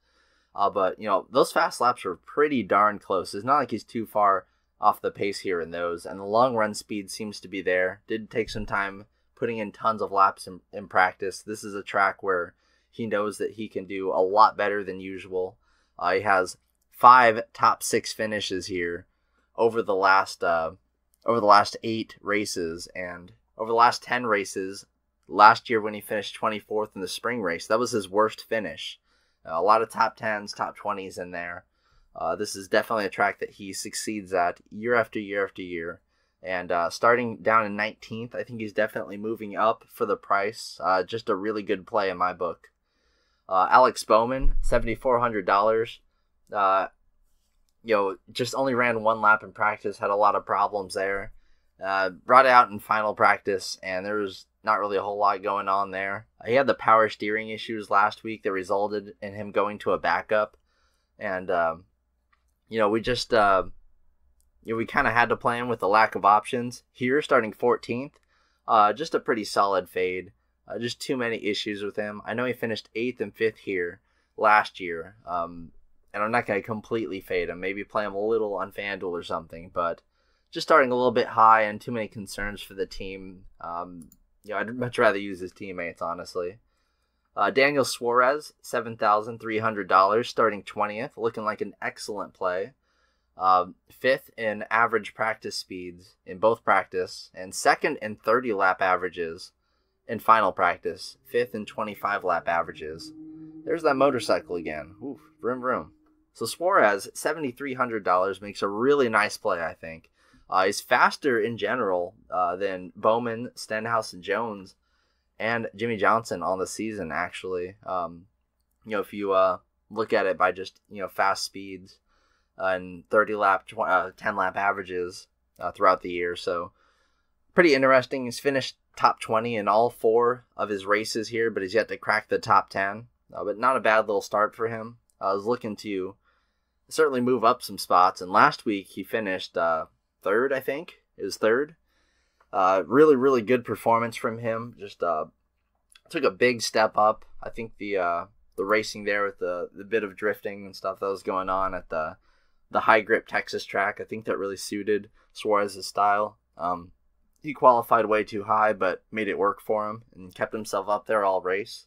But, those fast laps are pretty darn close. It's not like he's too far off the pace here in those. And the long run speed seems to be there. Did take some time putting in tons of laps in practice. This is a track where he knows that he can do a lot better than usual. He has 5 top 6 finishes here over the last 8 races. And over the last 10 races, last year when he finished 24th in the spring race, that was his worst finish. A lot of top 10s, top 20s in there. This is definitely a track that he succeeds at year after year after year. And starting down in 19th, I think he's definitely moving up for the price. Just a really good play in my book. Alex Bowman, $7,400. Just only ran 1 lap in practice, had a lot of problems there. Brought it out in final practice, and there was not really a whole lot going on there. He had the power steering issues last week that resulted in him going to a backup. And, we just, we kind of had to play him with the lack of options. Here, starting 14th, just a pretty solid fade. Just too many issues with him. I know he finished 8th and 5th here last year. And I'm not going to completely fade him. Maybe play him a little on FanDuel or something. But just starting a little bit high and too many concerns for the team. I'd much rather use his teammates, honestly. Daniel Suarez, $7,300, starting 20th, looking like an excellent play. 5th in average practice speeds in both practice, and 2nd in 30-lap averages in final practice, 5th in 25-lap averages. There's that motorcycle again. Oof, vroom vroom. So Suarez, $7,300, makes a really nice play, I think. He's faster in general than Bowman, Stenhouse, and Jones, and Jimmie Johnson on the season, actually. If you look at it by just, fast speeds and 30-lap, 10-lap averages throughout the year. So pretty interesting. He's finished top 20 in all 4 of his races here, but he's yet to crack the top 10. But not a bad little start for him. I was looking to certainly move up some spots, and last week he finished... third, I think. It was third. Really, really good performance from him. Just took a big step up. I think the racing there with the bit of drifting and stuff that was going on at the high grip Texas track, I think that really suited Suarez's style. He qualified way too high, but made it work for him and kept himself up there all race.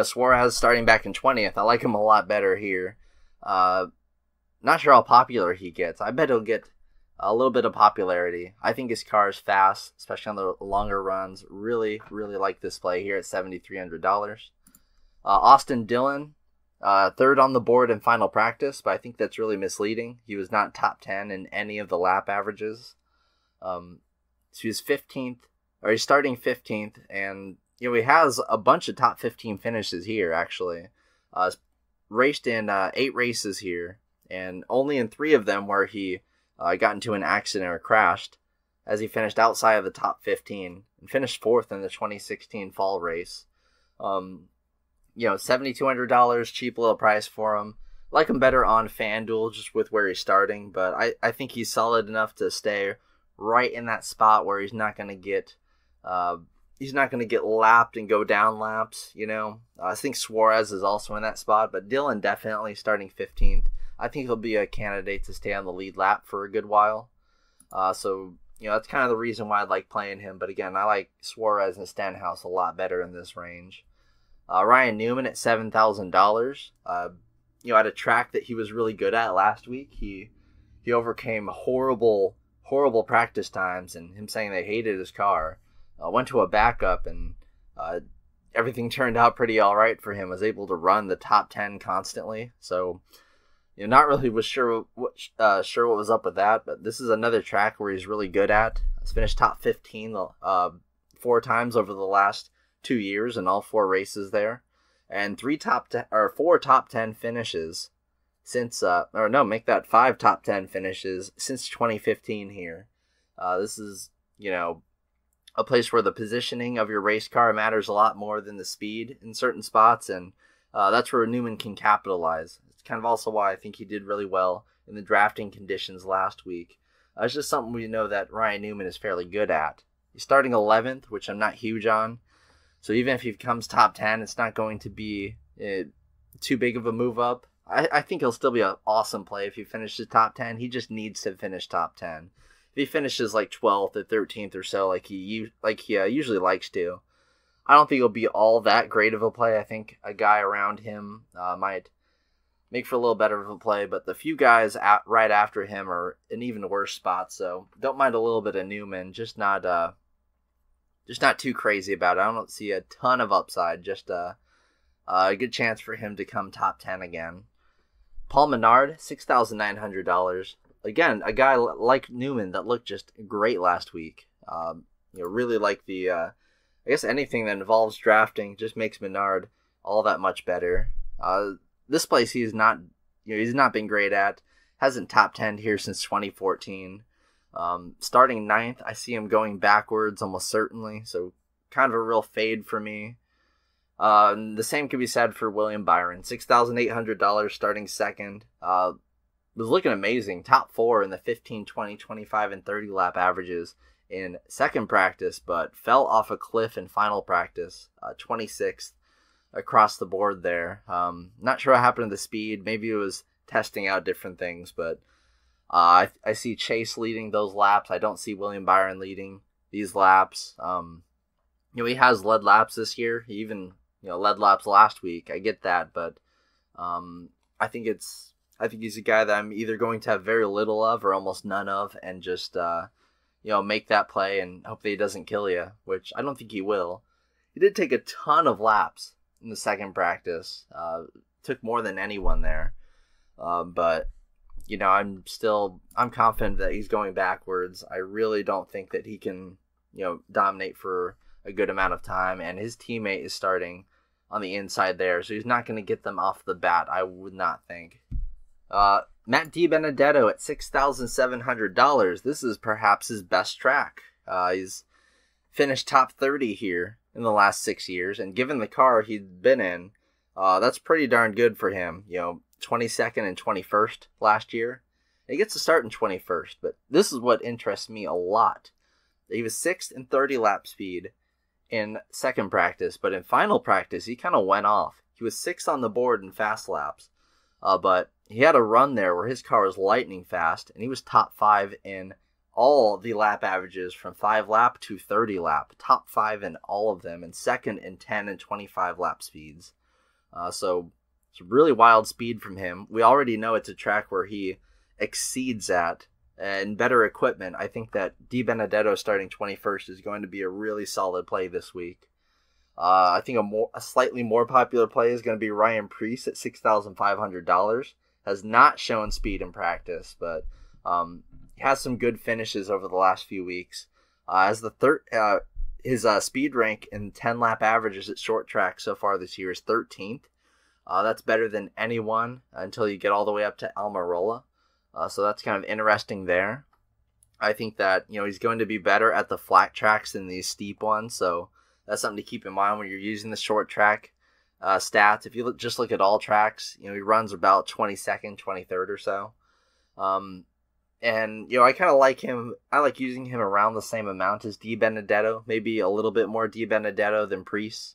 Suarez starting back in 20th. I like him a lot better here. Not sure how popular he gets. I bet he'll get a little bit of popularity. I think his car is fast, especially on the longer runs. Really, really like this play here at $7,300. Austin Dillon, third on the board in final practice, but I think that's really misleading. He was not top 10 in any of the lap averages. So he's 15th, or he's starting 15th, and he has a bunch of top 15 finishes here, actually. Raced in 8 races here. And only in 3 of them where he got into an accident or crashed, as he finished outside of the top 15 and finished 4th in the 2016 fall race. $7,200, cheap little price for him. Like him better on FanDuel just with where he's starting, but I think he's solid enough to stay right in that spot where he's not going to get lapped and go down laps. I think Suarez is also in that spot, but Dillon definitely starting 15th. I think he'll be a candidate to stay on the lead lap for a good while. That's kind of the reason why I like playing him. But again, I like Suarez and Stenhouse a lot better in this range. Ryan Newman at $7,000. At a track that he was really good at last week, he overcame horrible practice times and him saying they hated his car. Went to a backup and everything turned out pretty all right for him. Was able to run the top 10 constantly. So not really was sure what was up with that, but this is another track where he's really good at. He's finished top 15 4 times over the last 2 years in all 4 races there, and 4 top 10 finishes since 5 top 10 finishes since 2015 here. This is, a place where the positioning of your race car matters a lot more than the speed in certain spots, and that's where Newman can capitalize. It's kind of also why I think he did really well in the drafting conditions last week. It's just something we know that Ryan Newman is fairly good at. He's starting 11th, which I'm not huge on, so even if he becomes top 10, it's not going to be too big of a move up. I think he'll still be an awesome play if he finishes top 10. He just needs to finish top 10. If he finishes like 12th or 13th or so, like he usually likes to, I don't think it'll be all that great of a play. I think a guy around him might make for a little better of a play, but the few guys right after him are in even worse spots. So don't mind a little bit of Newman, just not too crazy about it. I don't see a ton of upside, just a good chance for him to come top 10 again. Paul Menard, $6,900. Again, a guy like Newman that looked just great last week. Really like the, I guess anything that involves drafting just makes Menard all that much better. This place he's not been great at. Hasn't top 10 here since 2014. Starting 9th, I see him going backwards almost certainly. So kind of a real fade for me. The same could be said for William Byron, $6,800 starting 2nd. Was looking amazing, top 4 in the 15, 20, 25, and 30 lap averages in second practice, but fell off a cliff in final practice, 26th across the board there. Not sure what happened to the speed. Maybe it was testing out different things, but I see Chase leading those laps. I don't see William Byron leading these laps. He has led laps this year. He even led laps last week. I get that, but I think he's a guy that I'm either going to have very little of or almost none of, and just make that play and hope that he doesn't kill you, which I don't think he will. He did take a ton of laps in the second practice. Took more than anyone there, but I'm confident that he's going backwards. I really don't think that he can dominate for a good amount of time, and his teammate is starting on the inside there, so he's not going to get them off the bat, I would not think. Matt Dibenedetto at $6,700. This is perhaps his best track. He's finished top 30 here in the last 6 years, and given the car he'd been in, that's pretty darn good for him. 22nd and 21st last year. He gets to start in 21st, but this is what interests me a lot. He was 6th in 30 lap speed in second practice, but in final practice, he kind of went off. He was 6th on the board in fast laps, but he had a run there where his car was lightning fast, and he was top 5 in all the lap averages from 5 lap to 30 lap. Top 5 in all of them, and second in 10 and 25 lap speeds. So it's a really wild speed from him. We already know it's a track where he exceeds at, and better equipment. I think that Dibenedetto starting 21st is going to be a really solid play this week. I think a slightly more popular play is going to be Ryan Preece at $6,500. Has not shown speed in practice, but has some good finishes over the last few weeks. As the his speed rank in 10 lap averages at short track so far this year is 13th. That's better than anyone until you get all the way up to Almirola. So that's kind of interesting there. I think that he's going to be better at the flat tracks than these steep ones, so that's something to keep in mind when you're using the short track stats. If you just look at all tracks, he runs about 22nd, 23rd or so. And I kind of like him. I like using him around the same amount as Dibenedetto, maybe a little bit more Dibenedetto than Preece.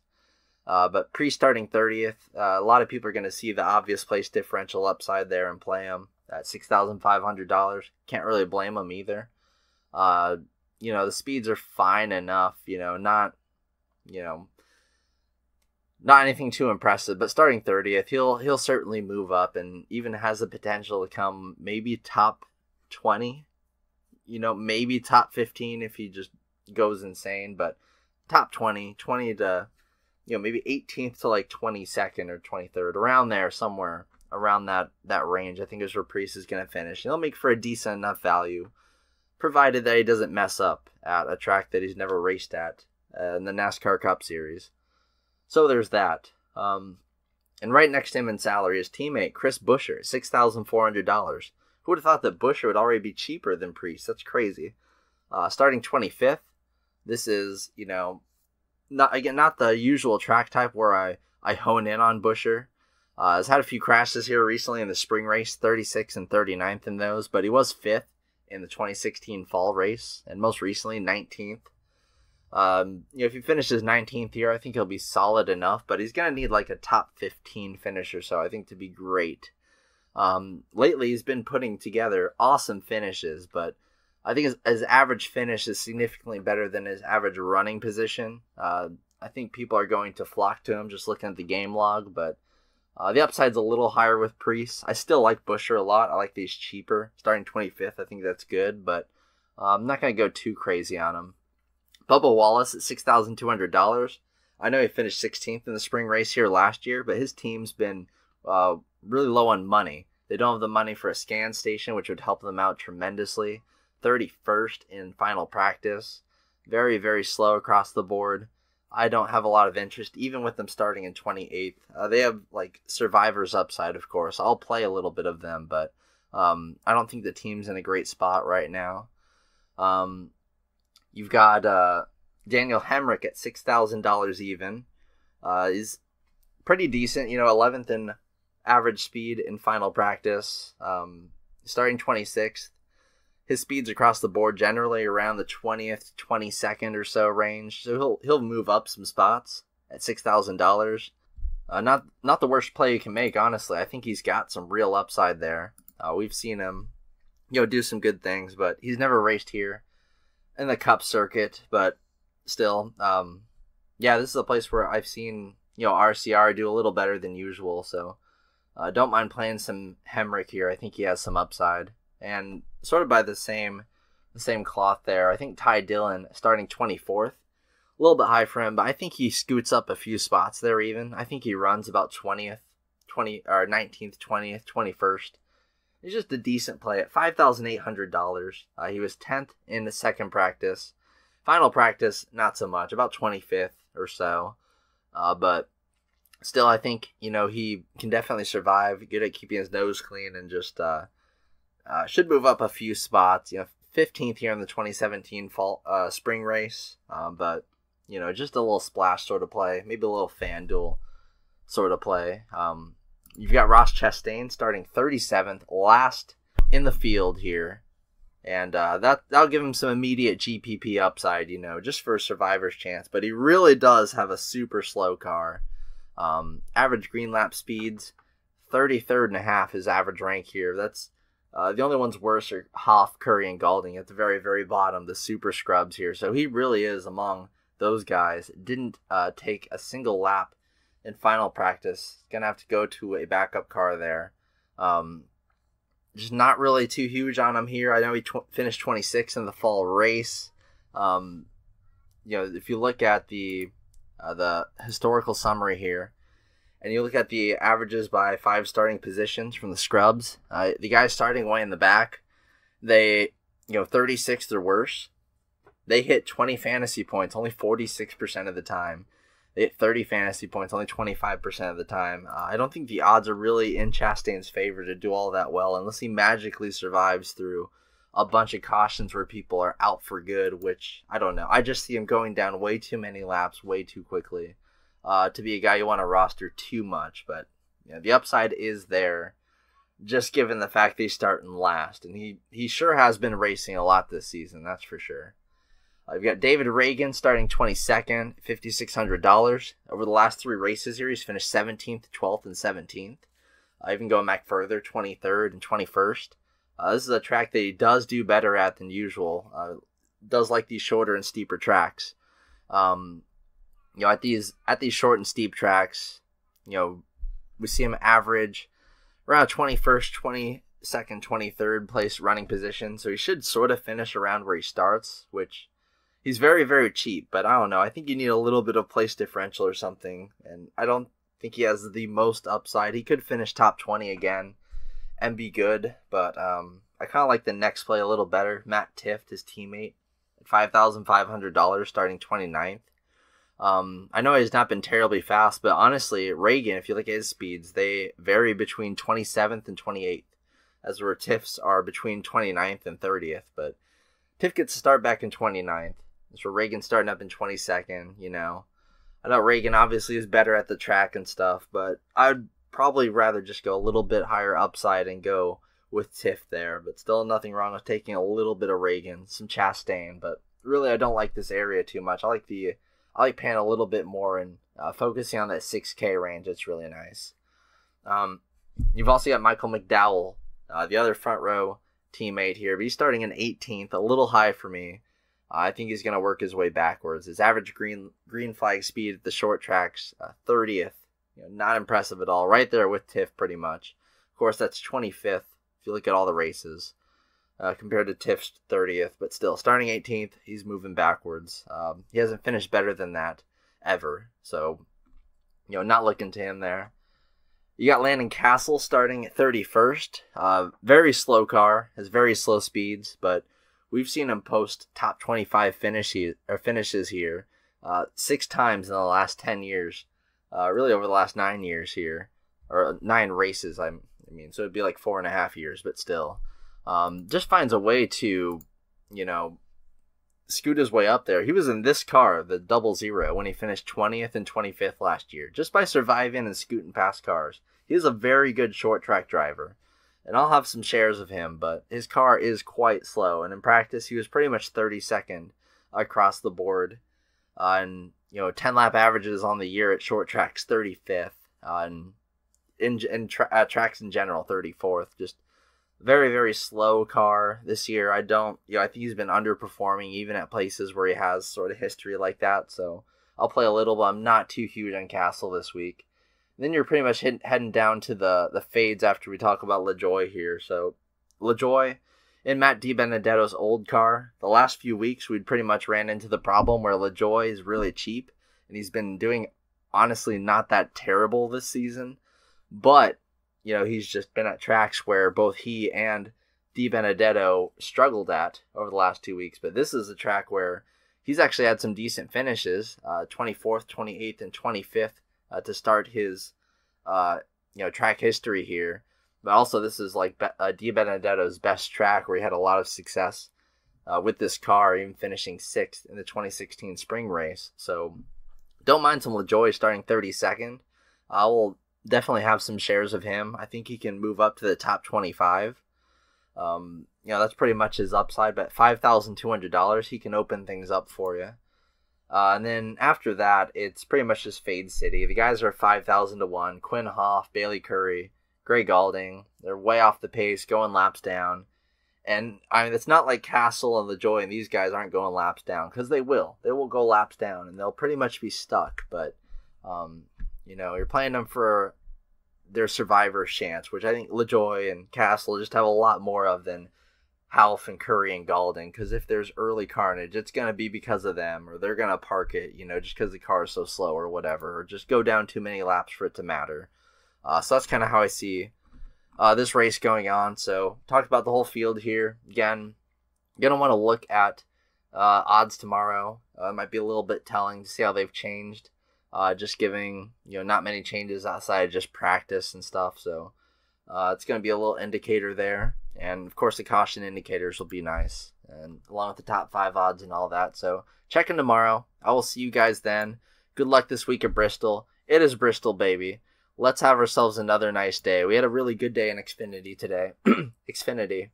But Preece starting 30th, a lot of people are going to see the obvious place differential upside there and play him at $6,500. Can't really blame him either. The speeds are fine enough, not anything too impressive, but starting 30th, he'll certainly move up and even has the potential to come maybe top 20, maybe top 15 if he just goes insane, but top 20 to, maybe 18th to like 22nd or 23rd, around there somewhere. around that range, I think, is where Priest is going to finish. He'll make for a decent enough value, provided that he doesn't mess up at a track that he's never raced at in the NASCAR Cup Series. So there's that. And right next to him in salary, his teammate, Chris Buescher, $6,400. Who would have thought that Buescher would already be cheaper than Priest? That's crazy. Starting 25th. This is, not the usual track type where I hone in on Buescher. Has had a few crashes here recently in the spring race, 36th and 39th in those, but he was 5th in the 2016 fall race, and most recently 19th. If he finishes 19th here, I think he'll be solid enough, but he's going to need like a top 15 finish or so, I think, to be great. Lately, he's been putting together awesome finishes, but I think his average finish is significantly better than his average running position. I think people are going to flock to him just looking at the game log, but the upside's a little higher with Priest. I still like Buescher a lot. I like these cheaper. Starting 25th, I think that's good, but I'm not going to go too crazy on him. Bubba Wallace at $6,200. I know he finished 16th in the spring race here last year, but his team's been really low on money. They don't have the money for a scan station, which would help them out tremendously. 31st in final practice. Very, very slow across the board. I don't have a lot of interest, even with them starting in 28th. They have, survivors upside, of course. I'll play a little bit of them, but I don't think the team's in a great spot right now. You've got Daniel Hemrick at $6,000 even. He's pretty decent, 11th in average speed in final practice. Starting 26th. His speeds across the board generally around the 20th, 22nd or so range. So he'll move up some spots at $6,000. Not the worst play you can make, honestly. I think he's got some real upside there. We've seen him, do some good things, but he's never raced here in the Cup circuit. But still, this is a place where I've seen, RCR do a little better than usual. So don't mind playing some Hemrick here. I think he has some upside. And sort of by the same cloth there, I think Dillon starting 24th. A little bit high for him, but I think he scoots up a few spots there even. I think he runs about 19th, 20th, 21st. It's just a decent play at $5,800. He was 10th in the second practice. Final practice, not so much, about 25th or so. But still, I think, he can definitely survive, good at keeping his nose clean, and just should move up a few spots. 15th here in the 2017 fall spring race. But, just a little splash sort of play, maybe a little FanDuel sort of play. You've got Ross Chastain starting 37th, last in the field here. And that'll give him some immediate GPP upside, just for a survivor's chance. But he really does have a super slow car. Average green lap speeds, 33rd and a half is average rank here. That's the only ones worse are Hoff, Curry, and Galding at the very, very bottom, the super scrubs here. So he really is among those guys. Didn't take a single lap in final practice. Gonna have to go to a backup car there. Just not really too huge on him here. I know he finished 26th in the fall race. If you look at the historical summary here, and you look at the averages by 5 starting positions from the scrubs, the guys starting way in the back, they, 36th or worse, they hit 20 fantasy points only 46% of the time. They hit 30 fantasy points only 25% of the time. I don't think the odds are really in Chastain's favor to do all that well unless he magically survives through a bunch of cautions where people are out for good, which I don't know. I just see him going down way too many laps way too quickly. To be a guy you want to roster too much, but the upside is there, just given the fact that he's starting last, and he sure has been racing a lot this season, that's for sure. You've got David Reagan starting 22nd, $5,600. Over the last 3 races here, he's finished 17th, 12th, and 17th. Even going back further, 23rd and 21st. This is a track that he does do better at than usual. Does like these shorter and steeper tracks. At these short and steep tracks, we see him average around 21st, 22nd, 23rd place running position. So he should sort of finish around where he starts, which he's very, very cheap. But I don't know. I think you need a little bit of place differential or something. And I don't think he has the most upside. He could finish top 20 again and be good, but I kind of like the next play a little better. Matt Tifft, his teammate, at $5,500 starting 29th. I know he's not been terribly fast, but honestly, Reagan, if you look at his speeds, they vary between 27th and 28th, as where Tiff's are between 29th and 30th, but Tifft gets to start back in 29th. That's where Reagan's starting up in 22nd, you know. I know Reagan obviously is better at the track and stuff, but I'd probably rather just go a little bit higher upside and go with Tifft there, but still nothing wrong with taking a little bit of Reagan, some Chastain, but really I don't like this area too much. I like paying a little bit more and focusing on that 6K range. It's really nice. You've also got Michael McDowell, the other front row teammate here, but he's starting in 18th, a little high for me. I think he's going to work his way backwards. His average green flag speed at the short tracks, 30th. Not impressive at all. Right there with Tifft pretty much. Of course, that's 25th if you look at all the races compared to Tiff's 30th. But still, starting 18th, he's moving backwards. He hasn't finished better than that ever. So, not looking to him there. You got Landon Castle starting at 31st. Very slow car, has very slow speeds, but we've seen him post top 25 finishes here 6 times in the last 10 years. Really over the last 9 years here, or 9 races. I mean, so it'd be like 4.5 years, but still, just finds a way to, scoot his way up there. He was in this car, the 00, when he finished 20th and 25th last year, just by surviving and scooting past cars. He is a very good short track driver, and I'll have some shares of him, but his car is quite slow, and in practice, he was pretty much 32nd across the board, and 10 lap averages on the year at short tracks, 35th, and tracks in general, 34th. Just very, very slow car this year. I think he's been underperforming even at places where he has sort of history like that. So I'll play a little, but I'm not too huge on Castle this week. And then you're pretty much heading down to the fades after we talk about LaJoie here. So LaJoie, in Matt Dibenedetto's old car, the last few weeks we'd pretty much ran into the problem where LaJoie is really cheap, and he's been doing, honestly, not that terrible this season. But, he's just been at tracks where both he and Dibenedetto struggled at over the last 2 weeks. But this is a track where he's actually had some decent finishes, 24th, 28th, and 25th to start his, track history here. But also this is like Dibenedetto's best track where he had a lot of success with this car, even finishing 6th in the 2016 spring race. So don't mind some LaJoie starting 32nd. I will definitely have some shares of him. I think he can move up to the top 25. That's pretty much his upside, but $5,200, he can open things up for you. And then after that, it's pretty much just Fade City. The guys are 5,000 to 1. Quinn Hoff, Bailey Curry, Gray Galding. They're way off the pace, going laps down. And I mean, it's not like Castle and LaJoie and these guys aren't going laps down, because they will. They will go laps down, and they'll pretty much be stuck. But, you're playing them for their survivor's chance, which I think LaJoie and Castle just have a lot more of than Half and Curry and Galding, because if there's early carnage, it's going to be because of them, or they're going to park it, just because the car is so slow or whatever, or just go down too many laps for it to matter. So that's kind of how I see this race going on. So talked about the whole field here. Again, you're going to want to look at odds tomorrow. It might be a little bit telling to see how they've changed. Just giving, not many changes outside of just practice and stuff. So it's going to be a little indicator there. And, of course, the caution indicators will be nice, and along with the top 5 odds and all that. So check in tomorrow. I will see you guys then. Good luck this week at Bristol. It is Bristol, baby. Let's have ourselves another nice day. We had a really good day in Xfinity today. Xfinity.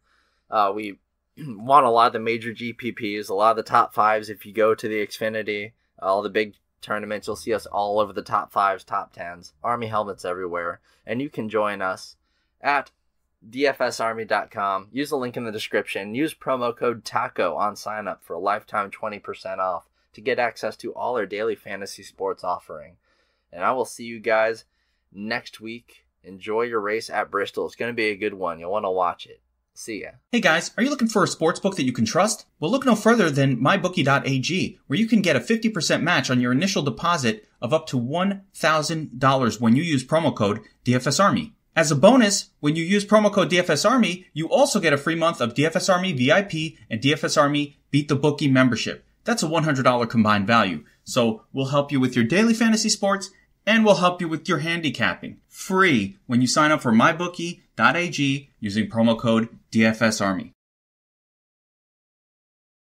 We won a lot of the major GPPs, a lot of the top 5s. If you go to the Xfinity, all the big tournaments, you'll see us all over the top 5s, top 10s. Army helmets everywhere. And you can join us at DFSArmy.com. Use the link in the description. Use promo code TACO on sign up for a lifetime 20% off to get access to all our daily fantasy sports offering. And I will see you guys next week. Enjoy your race at Bristol. It's going to be a good one. You'll want to watch it. See ya. Hey guys, are you looking for a sportsbook that you can trust? Well, look no further than MyBookie.ag, where you can get a 50% match on your initial deposit of up to $1,000 when you use promo code DFSARMY. As a bonus, when you use promo code DFSARMY, you also get a free month of DFS Army VIP and DFS Army Beat the Bookie membership. That's a $100 combined value. So we'll help you with your daily fantasy sports and we'll help you with your handicapping. Free when you sign up for mybookie.ag using promo code DFS Army.